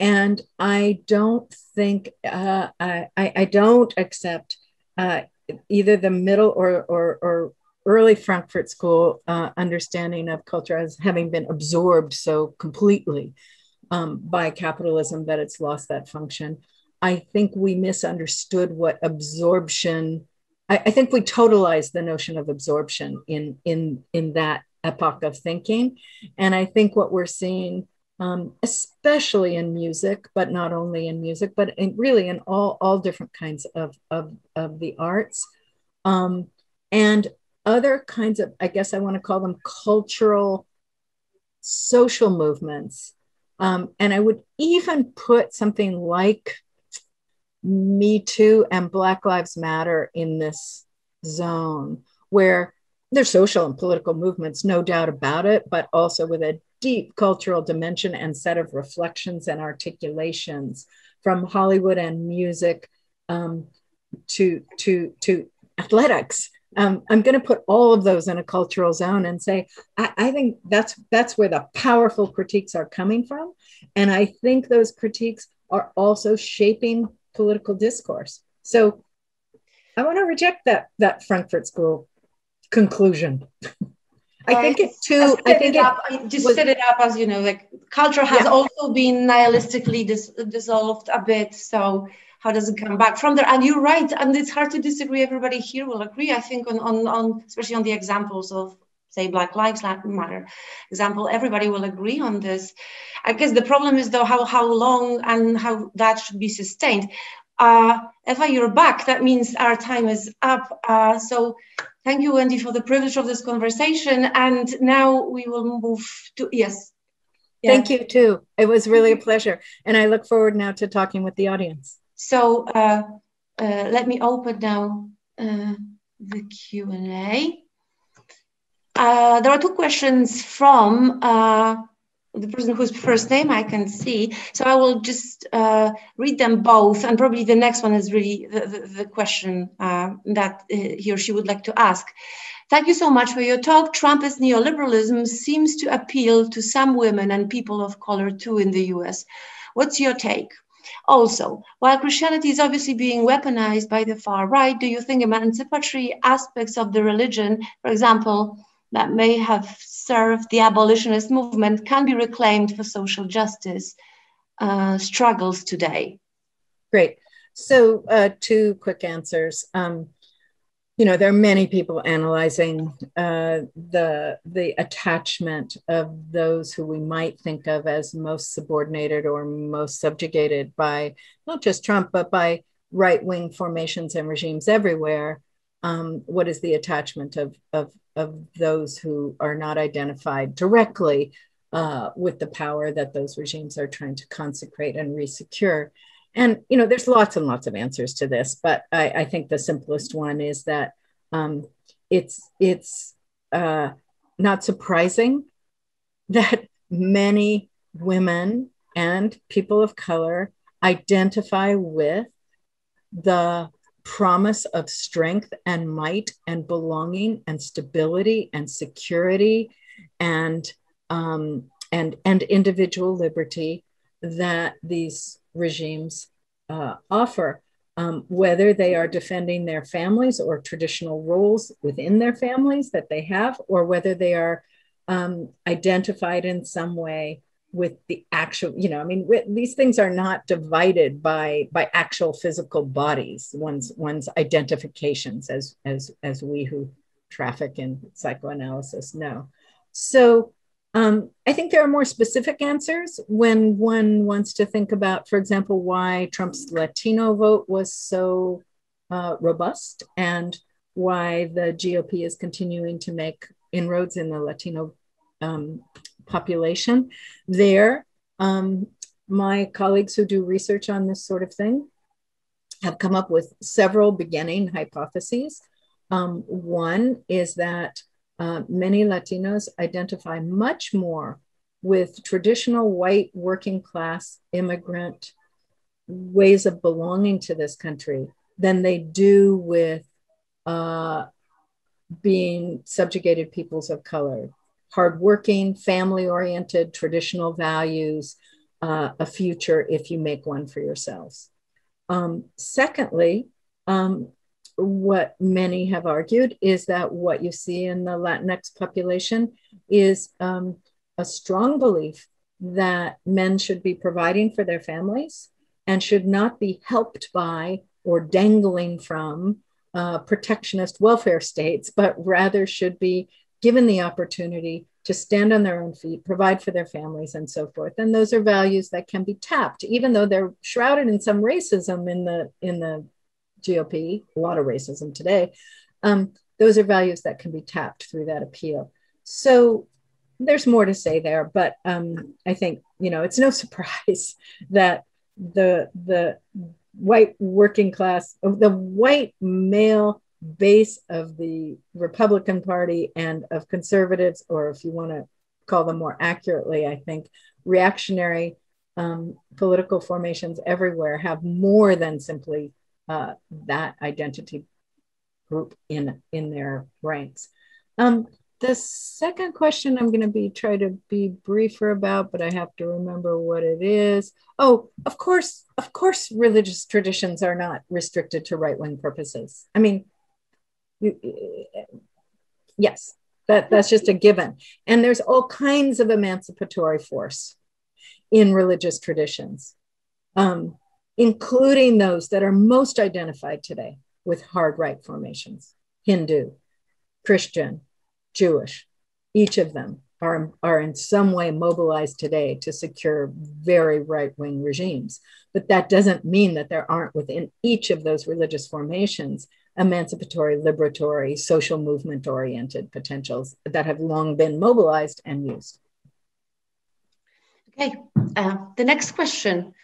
Speaker 2: And I don't think I don't accept either the middle or early Frankfurt School understanding of culture as having been absorbed so completely by capitalism that it's lost that function. I think we misunderstood what absorption. I think we totalized the notion of absorption in that epoch of thinking, and I think what we're seeing, especially in music, but not only in music, but really in all different kinds of the arts, and other kinds of, I guess I want to call them cultural, social movements. And I would even put something like Me Too and Black Lives Matter in this zone, where they're social and political movements, no doubt about it, but also with a deep cultural dimension and set of reflections and articulations from Hollywood and music to athletics. I'm going to put all of those in a cultural zone and say, I think that's where the powerful critiques are coming from. And I think those critiques are also shaping political discourse. So I want to reject that Frankfurt School conclusion. I think it too. I think
Speaker 3: set it up as, you know, like culture has also been nihilistically dissolved a bit. So how does it come back from there? And you're right, and it's hard to disagree. Everybody here will agree, I think, on especially on the examples of, say, Black Lives Matter example. Everybody will agree on this. I guess the problem is, though, how long and how that should be sustained. Eva, you're back. That means our time is up. So thank you, Wendy, for the privilege of this conversation. And now we will move to, yes.
Speaker 2: Yeah. Thank you, too. It was really a pleasure. And I look forward now to talking with the audience.
Speaker 3: So let me open now the Q&A. There are two questions from the person whose first name I can see. So I will just read them both, and probably the next one is really the question that he or she would like to ask. Thank you so much for your talk. Trumpist neoliberalism seems to appeal to some women and people of color too in the US. What's your take? Also, while Christianity is obviously being weaponized by the far right, do you think emancipatory aspects of the religion, for example, that may have served the abolitionist movement, can be reclaimed for social justice struggles today?
Speaker 2: Great. So two quick answers. You know, there are many people analyzing the attachment of those who we might think of as most subordinated or most subjugated by not just Trump, but by right-wing formations and regimes everywhere. What is the attachment of those who are not identified directly with the power that those regimes are trying to consecrate and resecure? And, you know, there's lots and lots of answers to this, but I think the simplest one is that it's not surprising that many women and people of color identify with the promise of strength and might and belonging and stability and security and individual liberty that these regimes offer, whether they are defending their families or traditional roles within their families that they have, or whether they are identified in some way with the actual, you know, I mean, these things are not divided by actual physical bodies, one's identifications, as we who traffic in psychoanalysis know. So I think there are more specific answers when one wants to think about, for example, why Trump's Latino vote was so robust and why the GOP is continuing to make inroads in the Latino population. There, my colleagues who do research on this sort of thing have come up with several beginning hypotheses. One is that many Latinos identify much more with traditional white working class immigrant ways of belonging to this country than they do with being subjugated peoples of color. Hardworking, family-oriented, traditional values, a future if you make one for yourselves. Secondly, what many have argued is that what you see in the Latinx population is a strong belief that men should be providing for their families and should not be helped by or dangling from protectionist welfare states, but rather should be given the opportunity to stand on their own feet, provide for their families, and so forth. And those are values that can be tapped, even though they're shrouded in some racism in the GOP, a lot of racism today. Those are values that can be tapped through that appeal. So there's more to say there, but I think, it's no surprise that the white working class, the white male base of the Republican Party and of conservatives, or if you want to call them more accurately, I think reactionary political formations everywhere have more than simply that identity group in their ranks. The second question I'm going to try to be briefer about, but I have to remember what it is. Oh, of course, religious traditions are not restricted to right-wing purposes. I mean, yes, that's just a given. And there's all kinds of emancipatory force in religious traditions, including those that are most identified today with hard right formations: Hindu, Christian, Jewish. Each of them are in some way mobilized today to secure very right-wing regimes. But that doesn't mean that there aren't within each of those religious formations emancipatory, liberatory, social movement-oriented potentials that have long been mobilized and used.
Speaker 3: Okay, the next question.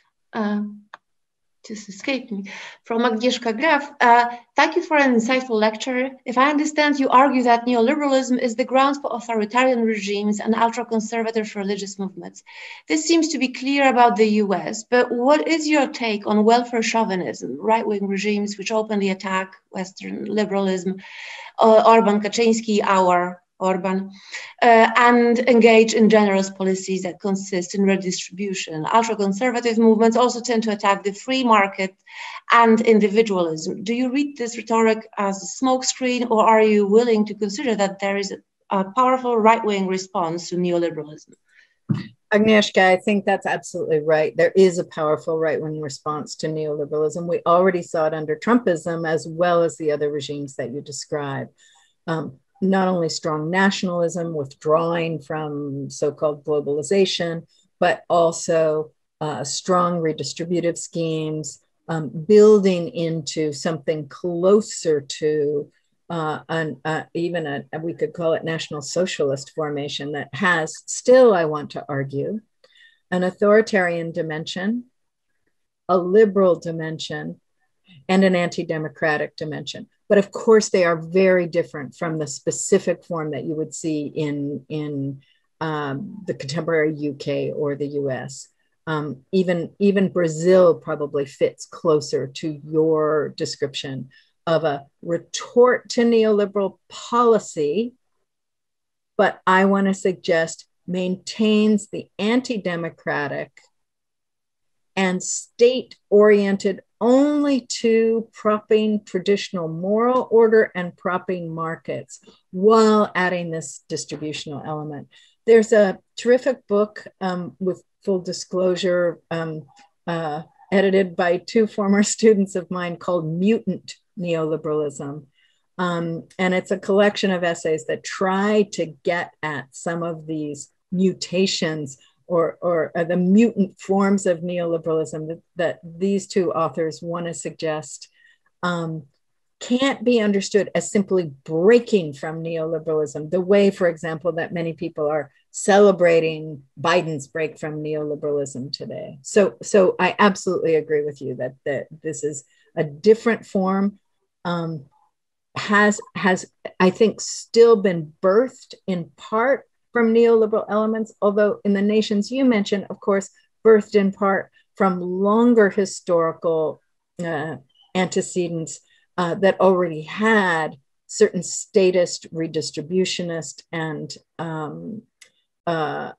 Speaker 3: Just escaped me, from Agnieszka Graf. Thank you for an insightful lecture. If I understand, you argue that neoliberalism is the ground for authoritarian regimes and ultra-conservative religious movements. This seems to be clear about the US, but what is your take on welfare chauvinism, right-wing regimes which openly attack Western liberalism, Orban, Kaczynski, our Orban, and engage in generous policies that consist in redistribution. Ultra-conservative movements also tend to attack the free market and individualism. Do you read this rhetoric as a smokescreen, or are you willing to consider that there is a powerful right-wing response to neoliberalism?
Speaker 2: Agnieszka, I think that's absolutely right. There is a powerful right-wing response to neoliberalism. We already saw it under Trumpism as well as the other regimes that you describe. Not only strong nationalism, withdrawing from so-called globalization, but also strong redistributive schemes, building into something closer to we could call it national socialist formation that has still, I want to argue, an authoritarian dimension, a liberal dimension, and an anti-democratic dimension. But of course, they are very different from the specific form that you would see in the contemporary UK or the US. Even Brazil probably fits closer to your description of a retort to neoliberal policy, but I want to suggest maintains the anti-democratic and state-oriented only to propping traditional moral order and propping markets while adding this distributional element. There's a terrific book with full disclosure, edited by two former students of mine called Mutant Neoliberalism. And it's a collection of essays that try to get at some of these mutations or the mutant forms of neoliberalism that these two authors want to suggest can't be understood as simply breaking from neoliberalism, the way, for example, that many people are celebrating Biden's break from neoliberalism today. So I absolutely agree with you that this is a different form. has I think still been birthed in part from neoliberal elements, although in the nations you mentioned, of course, birthed in part from longer historical antecedents that already had certain statist, redistributionist, and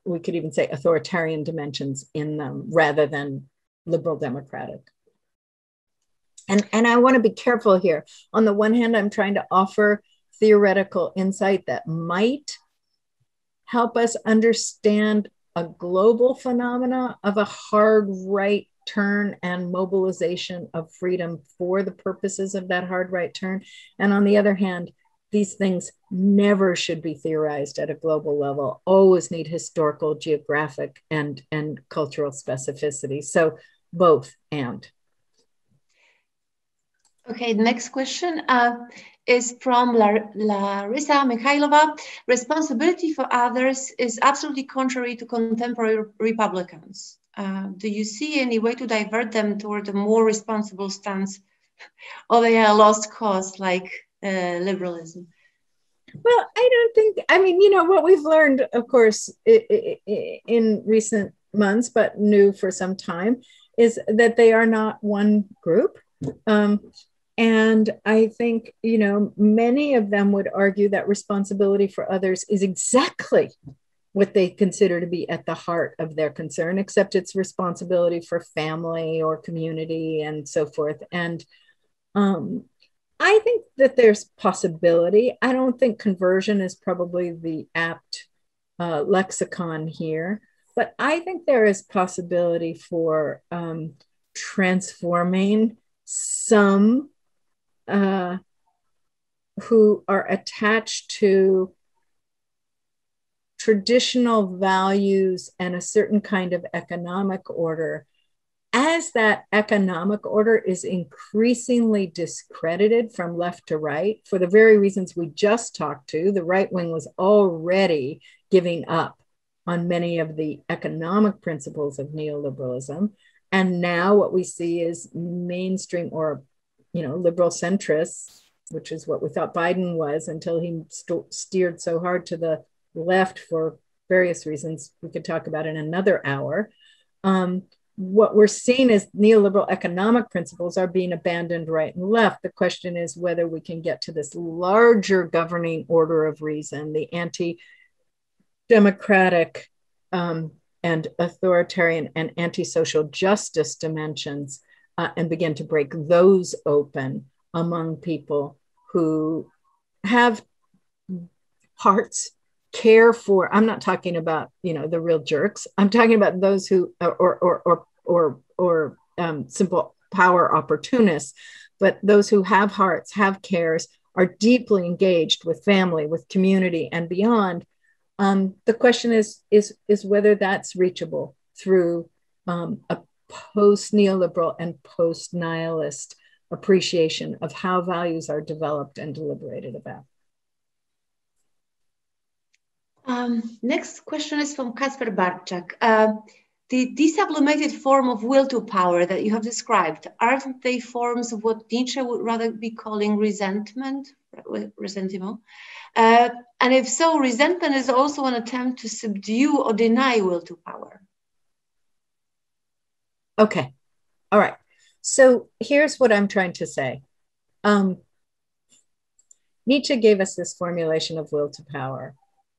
Speaker 2: we could even say authoritarian dimensions in them rather than liberal democratic. And I want to be careful here. On the one hand, I'm trying to offer theoretical insight that might help us understand a global phenomena of a hard right turn and mobilization of freedom for the purposes of that hard right turn. And on the other hand, these things never should be theorized at a global level, always need historical, geographic, and cultural specificity. So both and.
Speaker 3: Okay, next question is from Larissa Mikhailova. Responsibility for others is absolutely contrary to contemporary Republicans. Do you see any way to divert them toward a more responsible stance, or they are a lost cause like liberalism?
Speaker 2: Well, I don't think, I mean, you know, what we've learned, of course, in recent months, but new for some time, is that they are not one group. And I think, you know, many of them would argue that responsibility for others is exactly what they consider to be at the heart of their concern, except it's responsibility for family or community and so forth. And I think that there's possibility. I don't think conversion is probably the apt lexicon here, but I think there is possibility for transforming some who are attached to traditional values and a certain kind of economic order, as that economic order is increasingly discredited from left to right for the very reasons we just talked to. The right wing was already giving up on many of the economic principles of neoliberalism. And now what we see is mainstream or, you know, liberal centrists, which is what we thought Biden was until he steered so hard to the left for various reasons we could talk about in another hour. What we're seeing is neoliberal economic principles are being abandoned right and left. The question is whether we can get to this larger governing order of reason, the anti-democratic and authoritarian and anti-social justice dimensions, and begin to break those open among people who have hearts, care for, I'm not talking about, you know, the real jerks. I'm talking about those who, or simple power opportunists, but those who have hearts, have cares, are deeply engaged with family, with community and beyond. The question is whether that's reachable through a post-neoliberal and post-nihilist appreciation of how values are developed and deliberated about.
Speaker 3: Next question is from Kasper Barczak. The desublimated form of will to power that you have described, aren't they forms of what Nietzsche would rather be calling resentment? And if so, resentment is also an attempt to subdue or deny will to power.
Speaker 2: Okay, all right. So here's what I'm trying to say. Nietzsche gave us this formulation of will to power.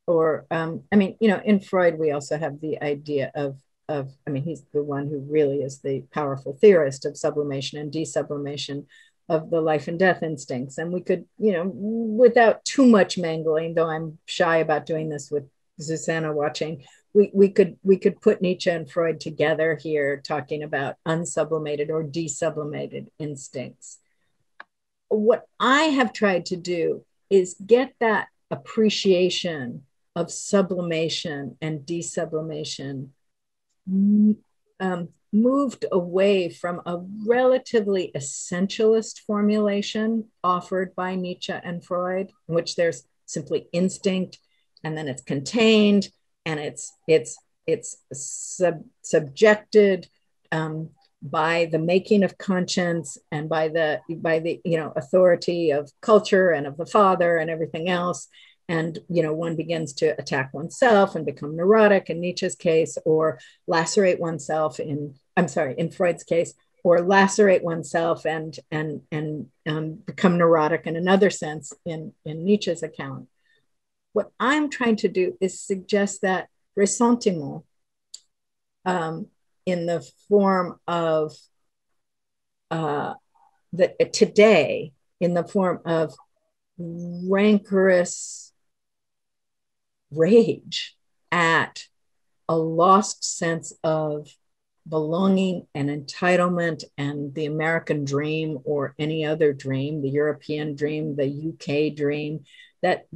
Speaker 2: Or, I mean, you know, in Freud, we also have the idea of, I mean, he's the one who really is the powerful theorist of sublimation and desublimation of the life and death instincts. And we could, you know, without too much mangling, though I'm shy about doing this with Zuzanna watching, we could put Nietzsche and Freud together here talking about unsublimated or desublimated instincts. What I have tried to do is get that appreciation of sublimation and desublimation moved away from a relatively essentialist formulation offered by Nietzsche and Freud, in which there's simply instinct, and then it's contained, and it's subjected, by the making of conscience and by the authority of culture and of the father and everything else. And one begins to attack oneself and become neurotic in Nietzsche's case, or lacerate oneself in Freud's case, or lacerate oneself and become neurotic in another sense in Nietzsche's account. What I'm trying to do is suggest that ressentiment in the form of today, in the form of rancorous rage at a lost sense of belonging and entitlement and the American dream or any other dream, the European dream, the UK dream, that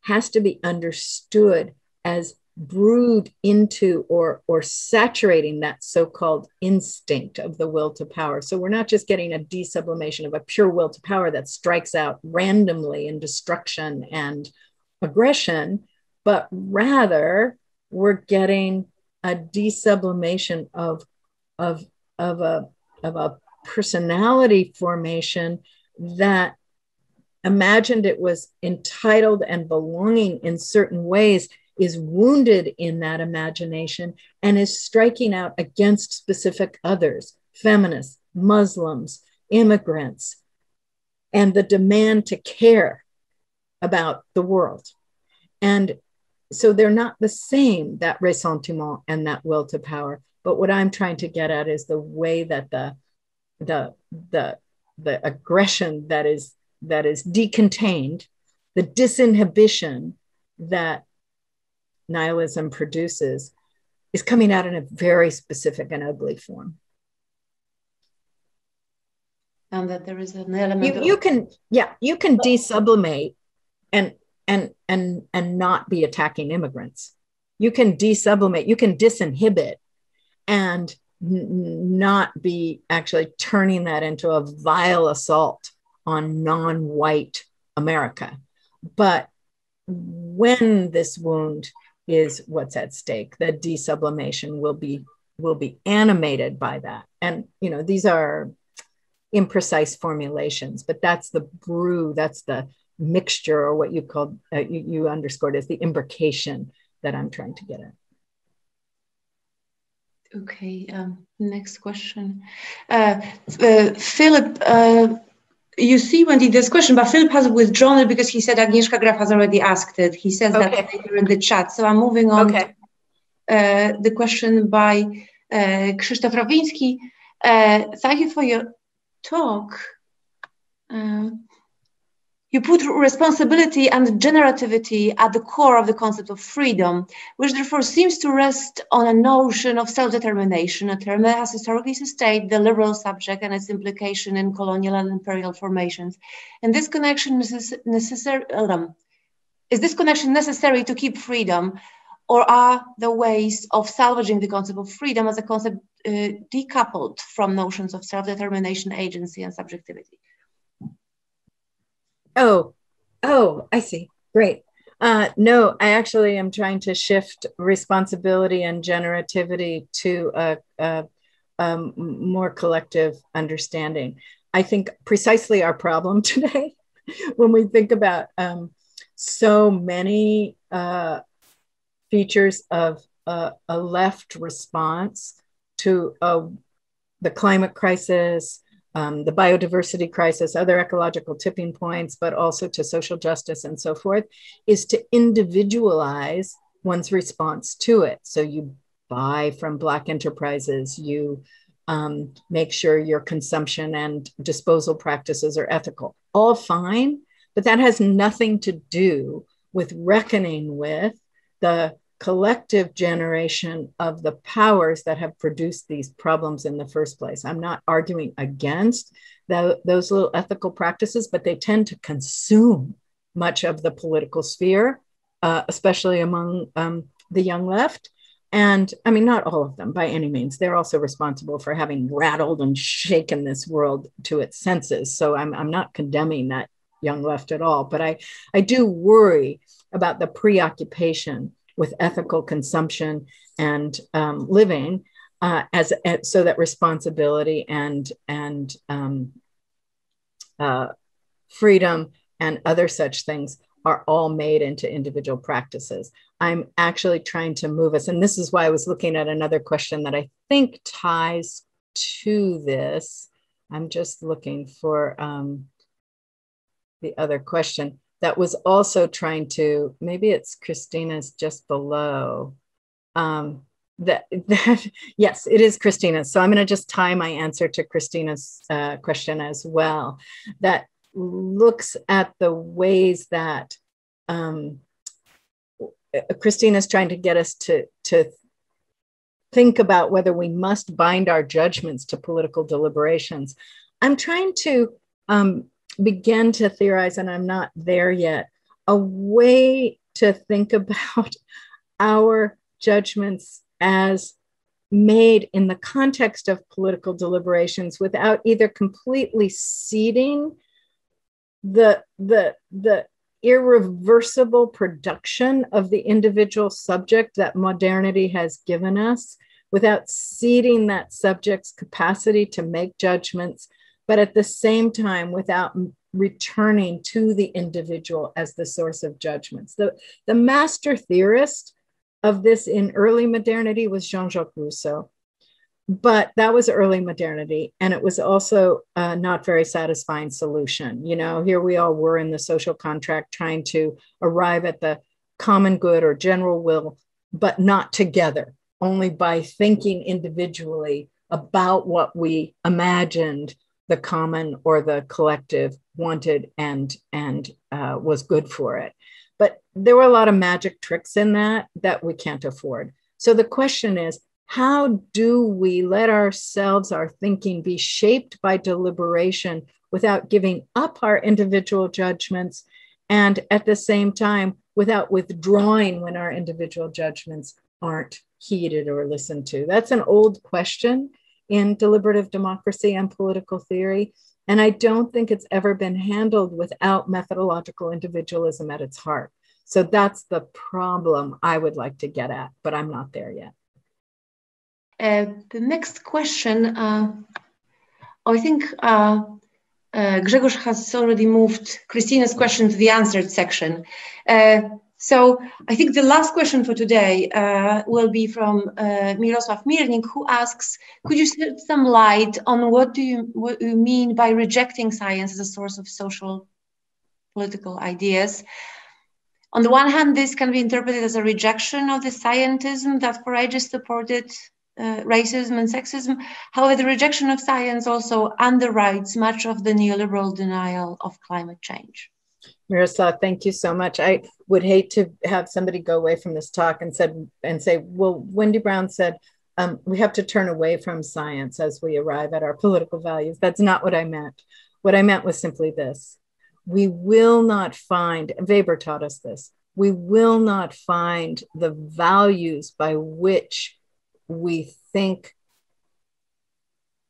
Speaker 2: has to be understood as brewed into or saturating that so-called instinct of the will to power. So we're not just getting a desublimation of a pure will to power that strikes out randomly in destruction and aggression, but rather we're getting a desublimation of a personality formation that imagined it was entitled and belonging in certain ways, is wounded in that imagination and is striking out against specific others, feminists, Muslims, immigrants, and the demand to care about the world. And so they're not the same, that ressentiment and that will to power. But what I'm trying to get at is the way that the aggression that is decontained, the disinhibition that nihilism produces, is coming out in a very specific and ugly form.
Speaker 3: And that there is an element
Speaker 2: you can desublimate and not be attacking immigrants. You can desublimate, you can disinhibit and not be actually turning that into a vile assault on non-white America. But when this wound is what's at stake, the desublimation will be animated by that. And these are imprecise formulations, but that's the brew, that's the mixture, or what you called, you underscored as the imbrication that I'm trying to get at.
Speaker 3: Okay, next question. Philip, you see, Wendy, this question, but Philip has withdrawn it because he said Agnieszka Graf has already asked it. He says that later in the chat. So I'm moving on to the question by Krzysztof Rawiński. Thank you for your talk. You put responsibility and generativity at the core of the concept of freedom, which therefore seems to rest on a notion of self-determination, a term that has historically sustained the liberal subject and its implication in colonial and imperial formations. And this connection is this connection necessary to keep freedom, or are the ways of salvaging the concept of freedom as a concept decoupled from notions of self-determination, agency, and subjectivity?
Speaker 2: Oh, I see. Great. No, I actually am trying to shift responsibility and generativity to a more collective understanding. I think precisely our problem today, when we think about so many features of a left response to the climate crisis, the biodiversity crisis, other ecological tipping points, but also to social justice and so forth, is to individualize one's response to it. So you buy from Black enterprises, you make sure your consumption and disposal practices are ethical. All fine, but that has nothing to do with reckoning with the collective generation of the powers that have produced these problems in the first place. I'm not arguing against those little ethical practices, but they tend to consume much of the political sphere, especially among the young left. And I mean, not all of them by any means. They're also responsible for having rattled and shaken this world to its senses. So I'm not condemning that young left at all, but I do worry about the preoccupation with ethical consumption and living so that responsibility and freedom and other such things are all made into individual practices. I'm actually trying to move us, and this is why I was looking at another question that I think ties to this. I'm just looking for the other question that was also trying to, maybe it's Christina's just below. Yes, it is Christina's. So I'm going to just tie my answer to Christina's question as well. That looks at the ways that Christina's trying to get us to think about whether we must bind our judgments to political deliberations. I'm trying to begin to theorize, and I'm not there yet, a way to think about our judgments as made in the context of political deliberations without either completely ceding the irreversible production of the individual subject that modernity has given us, without ceding that subject's capacity to make judgments, but at the same time without returning to the individual as the source of judgments. The master theorist of this in early modernity was Jean-Jacques Rousseau, but that was early modernity, and it was also a not very satisfying solution. You know, here we all were in the social contract trying to arrive at the common good or general will, but not together, only by thinking individually about what we imagined the common or the collective wanted and was good for it. But there were a lot of magic tricks in that we can't afford. So the question is, how do we let ourselves, our thinking, be shaped by deliberation without giving up our individual judgments, and at the same time without withdrawing when our individual judgments aren't heeded or listened to? That's an old question in deliberative democracy and political theory, and I don't think it's ever been handled without methodological individualism at its heart. So that's the problem I would like to get at, but I'm not there yet.
Speaker 3: The next question, I think Grzegorz has already moved Christina's question to the answered section. So I think the last question for today will be from Mirosław Mirnik, who asks, could you shed some light on what you mean by rejecting science as a source of social political ideas? On the one hand, this can be interpreted as a rejection of the scientism that for ages supported racism and sexism. However, the rejection of science also underwrites much of the neoliberal denial of climate change.
Speaker 2: Miroslav, thank you so much. I would hate to have somebody go away from this talk and say, well, Wendy Brown said, we have to turn away from science as we arrive at our political values. That's not what I meant. What I meant was simply this. We will not find, Weber taught us this, we will not find the values by which we think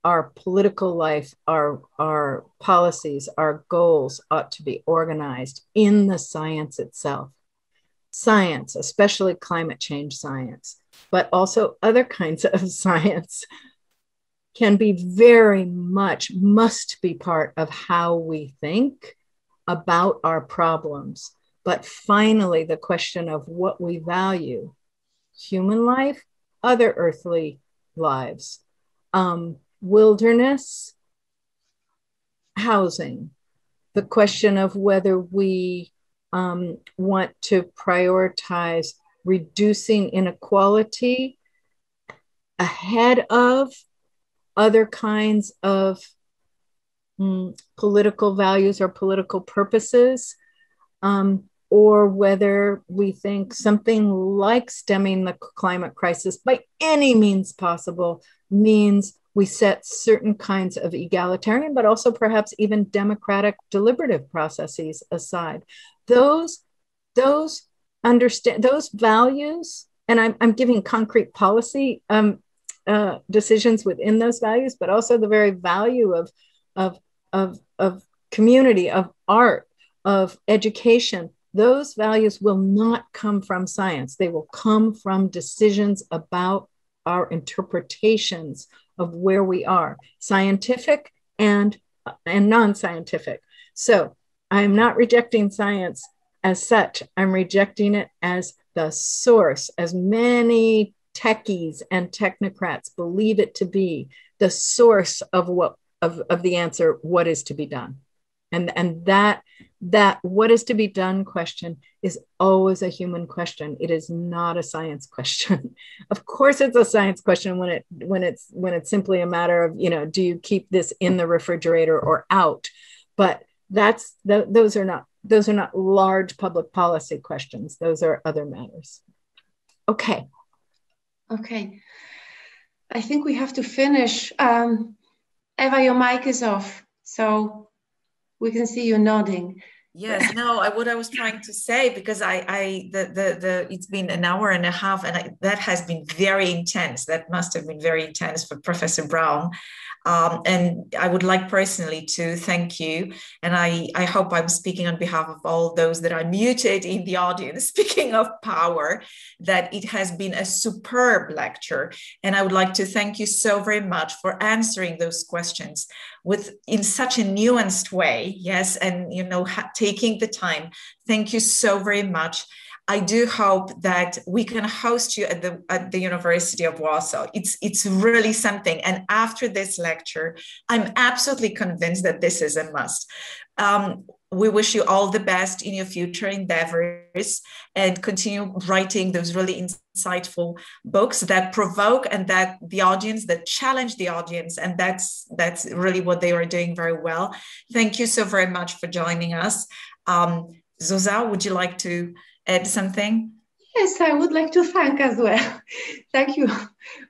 Speaker 2: our political life, our policies, our goals ought to be organized in the science itself. Science, especially climate change science, but also other kinds of science, can be very much, must be part of how we think about our problems. But finally, the question of what we value, human life, other earthly lives, wilderness, housing, the question of whether we want to prioritize reducing inequality ahead of other kinds of political values or political purposes, or whether we think something like stemming the climate crisis by any means possible means we set certain kinds of egalitarian, but also perhaps even democratic deliberative processes aside. Those values, and I'm giving concrete policy decisions within those values, but also the very value of community, of art, of education. Those values will not come from science. They will come from decisions about our interpretations of where we are, scientific and non-scientific. So I'm not rejecting science as such. I'm rejecting it as the source, as many techies and technocrats believe it to be, the source of the answer, what is to be done. And that what is to be done question is always a human question. It is not a science question. Of course, it's a science question when it's simply a matter of, do you keep this in the refrigerator or out? But those are not large public policy questions. Those are other matters. Okay.
Speaker 3: I think we have to finish. Eva, your mic is off, so we can see you nodding.
Speaker 1: Yes, no, what I was trying to say, because it's been an hour and a half, and that has been very intense. That must have been very intense for Professor Brown. And I would like personally to thank you. And I hope I'm speaking on behalf of all those that are muted in the audience, speaking of power, that it has been a superb lecture. And I would like to thank you so very much for answering those questions in such a nuanced way. Yes. And, taking the time. Thank you so very much. I do hope that we can host you at the University of Warsaw. It's really something. And after this lecture, I'm absolutely convinced that this is a must. We wish you all the best in your future endeavors, and continue writing those really insightful books that provoke and that challenge the audience. And that's really what they are doing very well. Thank you so very much for joining us. Zuzanna, would you like to add something?
Speaker 3: Yes, I would like to thank as well. Thank you,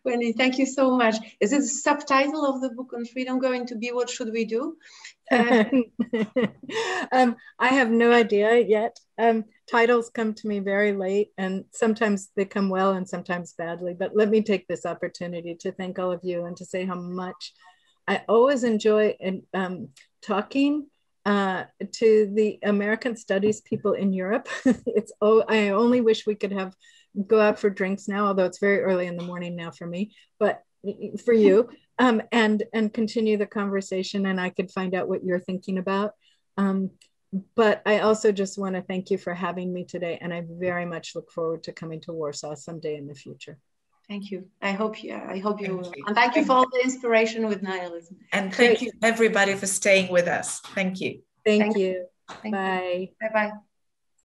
Speaker 3: Wendy. Thank you so much. Is it the subtitle of the book on freedom going to be "What Should We Do"?
Speaker 2: I have no idea yet. Titles come to me very late, and sometimes they come well and sometimes badly. But let me take this opportunity to thank all of you and to say how much I always enjoy talking to the American studies people in Europe. I only wish we could go out for drinks now, although it's very early in the morning now for me, but for you, and continue the conversation, and I could find out what you're thinking about. But I also just want to thank you for having me today, and I very much look forward to coming to Warsaw someday in the future.
Speaker 3: Thank you. I hope you will. And thank you for all the inspiration with nihilism.
Speaker 1: And thank you everybody for staying with us. Thank you.
Speaker 2: Thank you. Bye.
Speaker 3: Bye-bye.